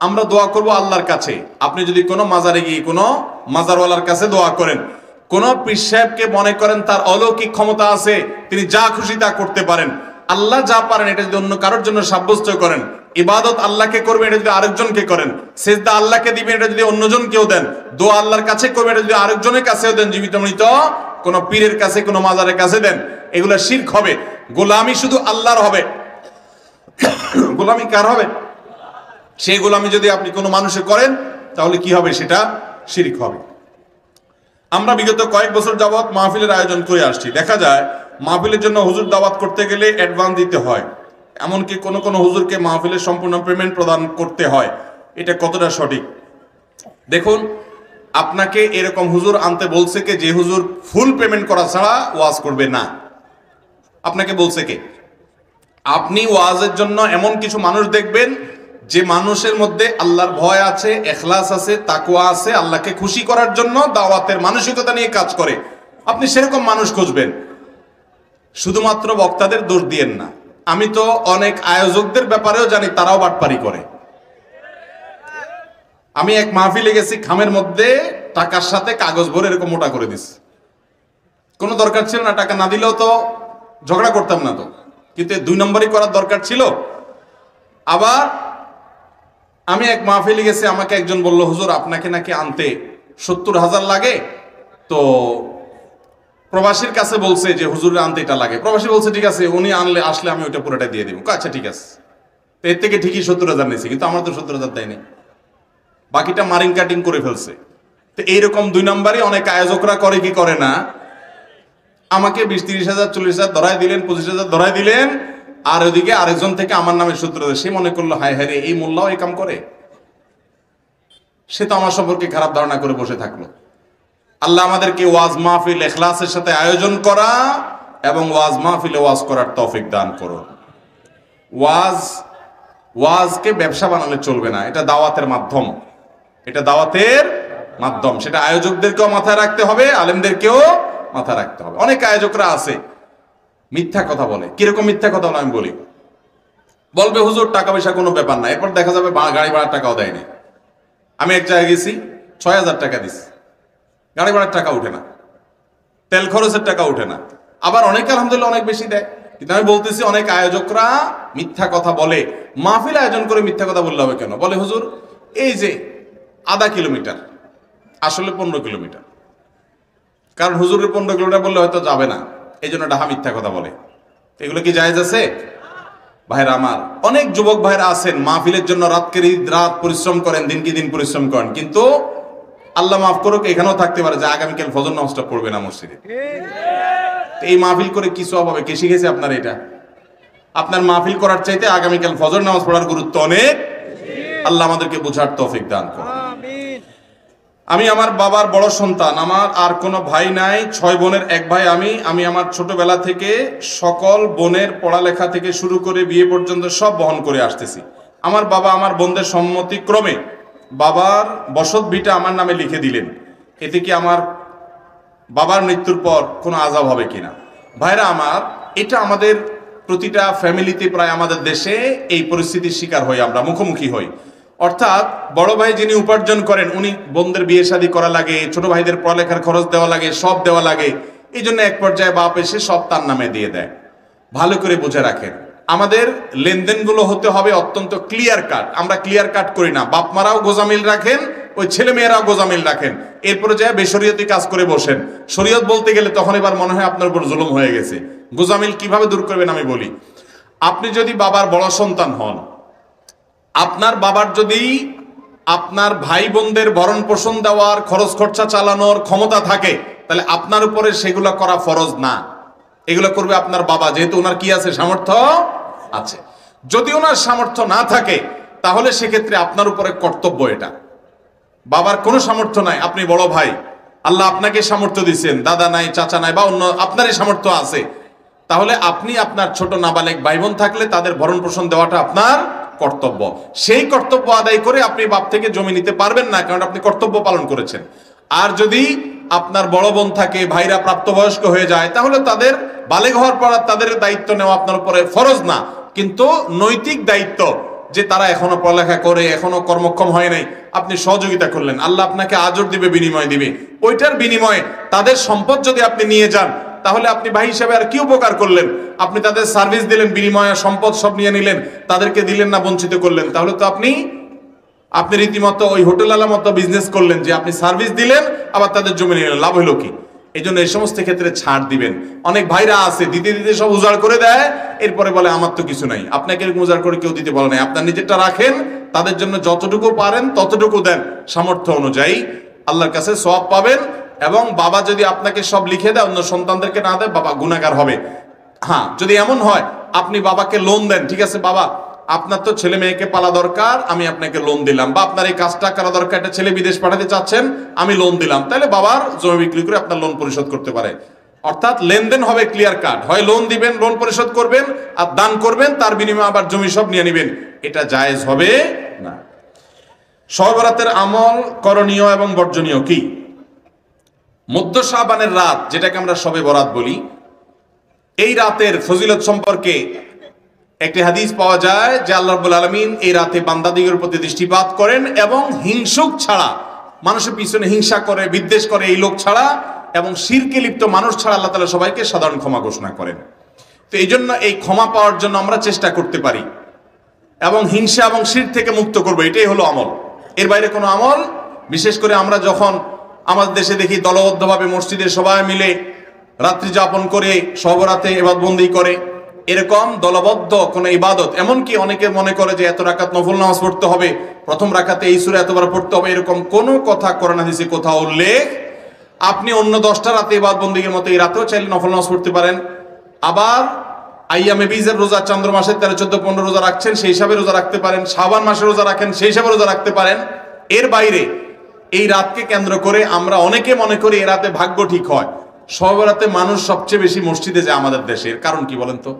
আমরা দোয়া করব আল্লাহর কাছে, আপনি যদি কোনো মাজারে গিয়ে কোনো মাজারওয়ালার কাছে দোয়া করেন, কোন পীর সাহেবকে মনে করেন তার অলৌকিক ক্ষমতা আছে, তিনি যা খুশি তা করতে পারেন, আল্লাহ যা পারেন এটা যদি অন্য কারোর জন্য সাব্যস্ত করেন, ইবাদত আল্লাহকে করবেন এটা যদি আরেকজনকে করেন, সেজদা আল্লাহকে দিবেন এটা যদি অন্যজন কেউ দেন, দোয়া আল্লাহর কাছে করবেন এটা যদি আরেকজনের কাছেও দেন, জীবিত মৃত কোন পীরের কাছে, কোন মাজারের কাছে দেন, এগুলা শিরক হবে। গোলামি শুধু আল্লাহর হবে। গোলামি কার হবে? সেই গোলামি যদি আপনি কোনো মানুষে করেন তাহলে কি হবে? সেটা শিরক হবে। আমরা বিগত কয়েক বছর যাবত মাহফিলের আয়োজন করে আসছি। দেখা যায় মাহফিলের জন্য হুজুর দাওয়াত করতে গেলে অ্যাডভান্স দিতে হয়, এমনকি কোন হুজুরকে মাহফিলের সম্পূর্ণ পেমেন্ট প্রদান করতে হয়। এটা কতটা সঠিক? দেখুন, আপনাকে এরকম হুজুর আনতে বলছে কে যে হুজুর ফুল পেমেন্ট করা ছাড়া ওয়াজ করবে না? আপনাকে বলছে কে? আপনি ওয়াজের জন্য এমন কিছু মানুষ দেখবেন যে মানুষের মধ্যে আল্লাহর ভয় আছে, ইখলাস আছে, তাকওয়া আছে, আল্লাহকে খুশি করার জন্য দাওয়াতের মানসিকতা নিয়ে কাজ করে। আপনি সেরকম মানুষ খুঁজবেন। শুধুমাত্র বক্তাদের দোষ দিয়েন না। আমি তো অনেক আয়োজকদের ব্যাপারেও জানি তারাও বাটপারি করে। আমি এক মাহফিলে গেছি, খামের মধ্যে টাকার সাথে কাগজ ভরে এরকম মোটা করে দিস। কোনো দরকার ছিল না, টাকা না দিলেও তো ঝগড়া করতাম না তো, কিন্তু 2 নম্বরই করার দরকার ছিল। আবার আমি এক মাহফিলে গেছি, আমাকে একজন বলল হুজুর আপনাকে নাকি আনতে 70,000 লাগে, তো প্রবাসীর কাছে বলছে যে হুজুরের আনতে এটা লাগে। প্রবাসী বলছে ঠিক আছে, উনি আসলে আমি ওইটা পুরোটা দিয়ে দিব। আচ্ছা ঠিক আছে। তো এর থেকে ঠিকই 70,000 নিয়েছি, কিন্তু আমার তো 70,000 দেয়নি, বাকিটা মারিং কাটিং করে ফেলছে। তো এইরকম 2 নম্বরই অনেক আয়োজকরা করে কি করে না, আমাকে 20-30,000 40,000 ধরাই দিলেন, 25,000 ধরাই দিলেন, আর ওইদিকে আরেকজন থেকে আমার নামে 70,000। সে মনে করলো হায় হায় রে, এই মোল্লাও এই কাম করে। সে তো আমার সম্পর্কে খারাপ ধারণা করে বসে থাকলো। আল্লাহ আমাদেরকে ওয়াজ মাহফিল ইখলাসের সাথে আয়োজন করা এবং ওয়াজ মাহফিলে ওয়াজ করার তৌফিক দান করুন। ওয়াজকে ব্যবসা বানালে চলবে না, এটা দাওয়াতের মাধ্যম, এটা দাওয়াতের মাধ্যম। সেটা আয়োজকদেরকেও মাথায় রাখতে হবে, আলেমদেরকেও মাথায় রাখতে হবে। অনেক আয়োজকরা আছে মিথ্যা কথা বলে। কিরকম মিথ্যা কথা বলে আমি বলি? বলবে হুজুর টাকা পয়সা কোনো ব্যাপার না, এরপর দেখা যাবে গাড়ি ভাড়ার টাকাও দেয়নি। আমি এক জায়গায় গেছি, 6,000 টাকা দিছি, গাড়ি ভাড়ার টাকা উঠে না, তেল খরচের টাকা উঠে না। আবার অনেকে আলহামদুলিল্লাহ অনেক বেশি দেয়। কিন্তু আমি বলতেছি অনেক আয়োজকরা মিথ্যা কথা বলে। মাহফিল আয়োজন করে মিথ্যা কথা বললে হবে কেন? বলে হুজুর এই যে আধা কিলোমিটার, আসলে 15 কিলোমিটার। কারণ হুজুরের 15 কিলোমিটার বললে হয়তো যাবে না, এই জন্য ডাহা মিথ্যা কথা বলে। এগুলো কি জায়েজ আছে? ভাইরা আমার, অনেক যুবক ভাইরা আছেন মাহফিলের জন্য রাত পরিশ্রম করেন, দিন কি দিন পরিশ্রম করেন, কিন্তু আল্লাহ মাফ করুক এখানেও থাকতে পারে যে আগামীকাল ফজর নামাজটা পড়বে না মসজিদে। এই মাহফিল করে কিছু হবে, কে শিখেছে আপনার এটা? আপনার মাহফিল করার চাইতে আগামীকাল ফজর নামাজ পড়ার গুরুত্ব অনেক। আল্লাহ আমাদেরকে বোঝার তৌফিক দান করুন। আমি আমার বাবার বড় সন্তান, আমার আর কোনো ভাই নাই, 6 বোনের এক ভাই আমি আমার ছোটবেলা থেকে সকল বোনের পড়ালেখা থেকে শুরু করে বিয়ে পর্যন্ত সব বহন করে আসতেছি। আমার বাবা আমার বোনদের সম্মতি ক্রমে বাবার বসত ভিটা আমার নামে লিখে দিলেন, এতে কি আমার বাবার মৃত্যুর পর কোনো আযাব হবে কিনা? ভাইরা আমার, এটা আমাদের প্রতিটা ফ্যামিলিতে, প্রায় আমাদের দেশে এই পরিস্থিতির শিকার হই, আমরা মুখোমুখি হই। অর্থাৎ বড় ভাই যিনি উপার্জন করেন উনি বোনদের বিয়ে শাদী করা লাগে, ছোট ভাইদের পড়ালেখার খরচ দেওয়া লাগে, সব দেওয়া লাগে। এই জন্য এক পর্যায়ে বাপ এসে সব তার নামে দিয়ে দেয়। ভালো করে বুঝে রাখেন, আমাদের লেনদেনগুলো হতে হবে অত্যন্ত ক্লিয়ার কাট। আমরা ক্লিয়ার কাট করি না, বাপ মারাও গোজামিল রাখেন, ওই ছেলে মেয়েরাও গোজামিল রাখেন, এরপরে যায় বেশরিয়তি কাজ করে বসেন। শরীয়ত বলতে গেলে তখন এবার মনে হয় আপনার উপর জুলুম হয়ে গেছে। গোজামিল কিভাবে দূর করবেন আমি বলি। আপনি যদি বাবার বড় সন্তান হন, আপনার বাবার যদি আপনার ভাই বোনদের ভরণ পোষণ দেওয়ার, খরচ খরচা চালানোর ক্ষমতা থাকে, তাহলে আপনার উপরে সেগুলো করা ফরজ না, এগুলো করবে আপনার বাবা, যেহেতু ওনার কি আছে, সামর্থ্য আছে। যদি ওনার সামর্থ্য না থাকে তাহলে সেক্ষেত্রে আপনার উপরে কর্তব্য এটা। বাবার কোনো সামর্থ্য নাই, আপনি বড় ভাই, আল্লাহ আপনাকে সামর্থ্য দিচ্ছেন, দাদা নাই, চাচা নাই, বা অন্য আপনারই সামর্থ্য আছে, তাহলে আপনি আপনার ছোট নাবালেক ভাই বোন থাকলে তাদের ভরণ পোষণ দেওয়াটা আপনার কর্তব্য। সেই কর্তব্য আদায় করে আপনি বাপ থেকে জমি নিতে পারবেন না, কারণ আপনি কর্তব্য পালন করেছেন। আর যদি আপনার বড় বোন থাকে, ভাইরা প্রাপ্তবয়স্ক হয়ে যায়, তাহলে তাদের বালেগ হওয়ার পর তাদের দায়িত্ব নেওয়া আপনার উপরে ফরজ না, কিন্তু নৈতিক দায়িত্ব, যে তারা এখনো পড়ালেখা করে, এখনো কর্মক্ষম হয় নাই, আপনি সহযোগিতা করলেন, আল্লাহ আপনাকে আজর দিবে, বিনিময় দিবে। ওইটার বিনিময়ে তাদের সম্পদ যদি আপনি নিয়ে যান, তাহলে আপনি ভাই হিসাবে আর কি উপকার করলেন? আপনি তাদের সার্ভিস দিলেন, বিনিময়ে সম্পদ সব নিয়ে নিলেন, তাদেরকে দিলেন না, বঞ্চিত করলেন। তাহলে তো আপনি রীতিমতো ওই হোটেলওয়ালার মতো বিজনেস করলেন, যে আপনি সার্ভিস দিলেন আবার তাদের জমি নিলেন, লাভ হলো কি? এই জন্য এই সমস্ত ক্ষেত্রে ছাড় দিবেন। অনেক ভাইরা আছে দিতে দিতে সব উজাড় করে দেয়, এরপরে বলে আমার তো কিছু নাই। আপনাকে এরকম উজাড় করে কেউ দিতে বলে নাই, আপনার নিজেরটা রাখেন, তাদের জন্য যতটুকু পারেন ততটুকু দেন, সামর্থ্য অনুযায়ী আল্লাহর কাছে সওয়াব পাবেন। এবং বাবা যদি আপনাকে সব লিখে দেয়, অন্য সন্তানদেরকে না দেয়, বাবা গুনাহগার হবে। হ্যাঁ, যদি এমন হয় আপনি বাবাকে লোন দেন, ঠিক আছে বাবা, আপনার তো ছেলে মেয়েকে পালা দরকার, আমি আপনাকে লোন দিলাম, বা আপনার এই কাজটা করা দরকার, একটা ছেলে বিদেশ পাঠাতে চাচ্ছেন, আমি লোন দিলাম, তাহলে বাবার জমি বিক্রি করে আপনার লোন পরিশোধ করতে পারে। অর্থাৎ লেনদেন হবে ক্লিয়ার কাট, হয় লোন দিবেন, লোন পরিশোধ করবেন, আর দান করবেন, তার বিনিময়ে আবার জমি সব নিয়ে নেবেন, এটা জায়েজ হবে না। শবে বরাতের আমল করণীয় এবং বর্জনীয় কি? মধ্য শাবানের রাত, যেটাকে আমরা শবে বরাত বলি, এই রাতের ফজিলত সম্পর্কে একটি হাদিস পাওয়া যায় যে আল্লাহ রাব্বুল আলামিন এই রাতে বান্দাদিগের প্রতি দৃষ্টিপাত করেন, এবং হিংসুক ছাড়া, মানুষের পিছনে হিংসা করে, বিদ্বেষ করে এই লোক ছাড়া, এবং শিরকে লিপ্ত মানুষ ছাড়া আল্লাহ তাআলা সবাইকে সাধারণ ক্ষমা ঘোষণা করেন। তো এই জন্য এই ক্ষমা পাওয়ার জন্য আমরা চেষ্টা করতে পারি, এবং হিংসা এবং শির থেকে মুক্ত করবো, এটাই হলো আমল। এর বাইরে কোনো আমল, বিশেষ করে আমরা যখন আমাদের দেশে দেখি দলবদ্ধভাবে মসজিদে সবাই মিলে রাত্রি যাপন করে শবরাতে ইবাদতবন্দি করে, এরকম দলবদ্ধ কোন ইবাদত, এমনকি অনেকে মনে করে যে এত রাকাত নফল নামাজ পড়তে হবে, প্রথম রাকাতে এই সূরা এতবার পড়তে হবে, এরকম কোনো কথা কোরআন হাদিসে কোথাও উল্লেখ। আপনি অন্য 10টা রাতে ইবাদতবন্দির মতো এই রাতেও চাইলে নফল নামাজ পড়তে পারেন। আবার আইয়ামে বীজের রোজা, চন্দ্র মাসের 13, 14, 15 রোজা রাখছেন, সেই হিসাবে রোজা রাখতে পারেন। শাবান মাসে রোজা রাখেন, সেই হিসাবে রোজা রাখতে পারেন। এর বাইরে এই রাতকে কেন্দ্র করে আমরা অনেকে মনে করি এ রাতে ভাগ্য ঠিক হয়। শবে রাতে মানুষ সবচেয়ে বেশি মসজিদে যায় আমাদের দেশের, কারণ কি বলেন তো?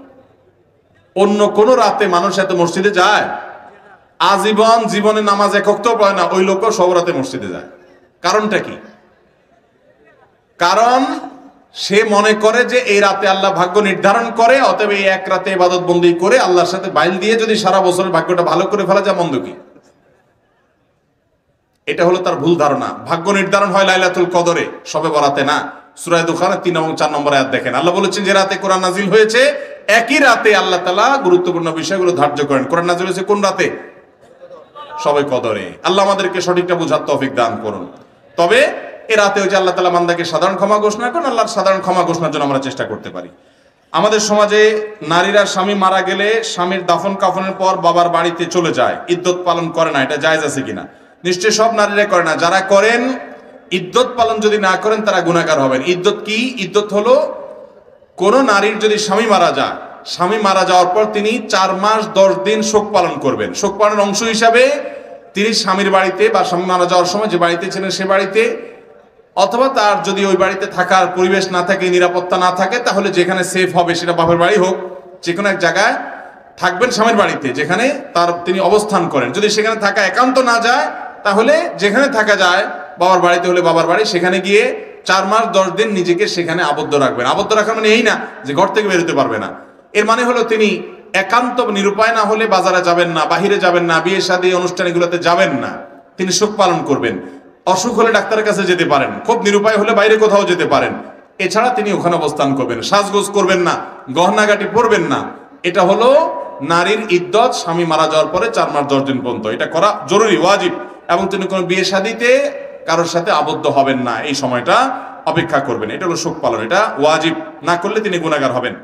অন্য কোন রাতে মানুষ এত মসজিদে যায়? আজীবন জীবনে নামাজ এক ওয়াক্তও পড়ে না ওই লোকও শবে রাতে মসজিদে যায়। কারণটা কি? কারণ সে মনে করে যে এই রাতে আল্লাহ ভাগ্য নির্ধারণ করে, অতএব এই এক রাতে ইবাদত বন্দি করে আল্লাহর সাথে বাইল দিয়ে যদি সারা বছরের ভাগ্যটা ভালো করে ফেলা যায়, মন্দ কি? এটা হলো তার ভুল ধারণা। ভাগ্য নির্ধারণ হয় লাইলাতুল কদরে, শবে বরাতে না। সূরা দুখানের 3 এবং 4 নম্বর আয়াত দেখেন, আল্লাহ বলেছেন যে রাতে কোরআন নাজিল হয়েছে, একই রাতে আল্লাহ তাআলা গুরুত্বপূর্ণ বিষয়গুলো ধার্য করেন। কোরআন নাজিল হয়েছে কোন রাতে? শবে কদরে। আল্লাহ আমাদেরকে সঠিকটা বোঝার তৌফিক দান করুন। তবে এ রাতে ওই যে আল্লাহ তাআলা বান্দাকে সাধারণ ক্ষমা ঘোষণা করেন, আল্লাহর সাধারণ ক্ষমা ঘোষণার জন্য আমরা চেষ্টা করতে পারি। আমাদের সমাজে নারীরা স্বামী মারা গেলে স্বামীর দাফন কাফনের পর বাবার বাড়িতে চলে যায়, ইদ্যত পালন করে না, এটা জায়েজ আছে কিনা? নিশ্চয়ই সব নারীরা করে না। যারা করেন, ইদ্যত পালন যদি না করেন তারা গুনাহগার হবেন। ইদ্যত কি? ইদ্যত হলো কোন নারীর যদি স্বামী মারা যায়, স্বামী মারা যাওয়ার পর তিনি 4 মাস 10 দিন শোক পালন করবেন। শোক পালনের অংশ হিসাবে তিনি স্বামীর বাড়িতে বা স্বামী মারা যাওয়ার সময় যে বাড়িতে ছিলেন সে বাড়িতে, অথবা তার যদি ওই বাড়িতে থাকার পরিবেশ না থাকে, নিরাপত্তা না থাকে, তাহলে যেখানে সেফ হবে, সেটা বাপের বাড়ি হোক, যে কোনো এক জায়গায় থাকবেন স্বামীর বাড়িতে যেখানে তিনি অবস্থান করেন। যদি সেখানে থাকা একান্ত না যায়, তাহলে যেখানে থাকা যায়, বাবার বাড়িতে হলে বাবার বাড়ি, সেখানে গিয়ে 4 মাস 10 দিন নিজেকে সেখানে আবদ্ধ রাখবেন। আবদ্ধ রাখার মানে এই না যে ঘর থেকে বেরোতে পারবে না। এর মানে হলো তিনি একান্ত নিরুপায় না হলে বাজারে যাবেন না, বাহিরে যাবেন না, বিয়ে শাদী অনুষ্ঠান এগুলোতে যাবেন না, তিনি শোক পালন করবেন। অসুখ হলে ডাক্তারের কাছে যেতে পারেন, খুব নিরুপায় হলে বাইরে কোথাও যেতে পারেন, এছাড়া তিনি ওখানে অবস্থান করবেন। সাজগোজ করবেন না, গহনাগাটি পরবেন না। এটা হলো নারীর ইদ্যত স্বামী মারা যাওয়ার পরে 4 মাস 10 দিন পর্যন্ত। এটা করা জরুরি, ওয়াজিব। এবং তিনি কোনো বিয়ে শাদীতে কারোর সাথে আবদ্ধ হবেন না, এই সময়টা অপেক্ষা করবেন। এটা হলো শোক পালন, এটা ওয়াজিব। না করলে তিনি গুনাহগার হবেন।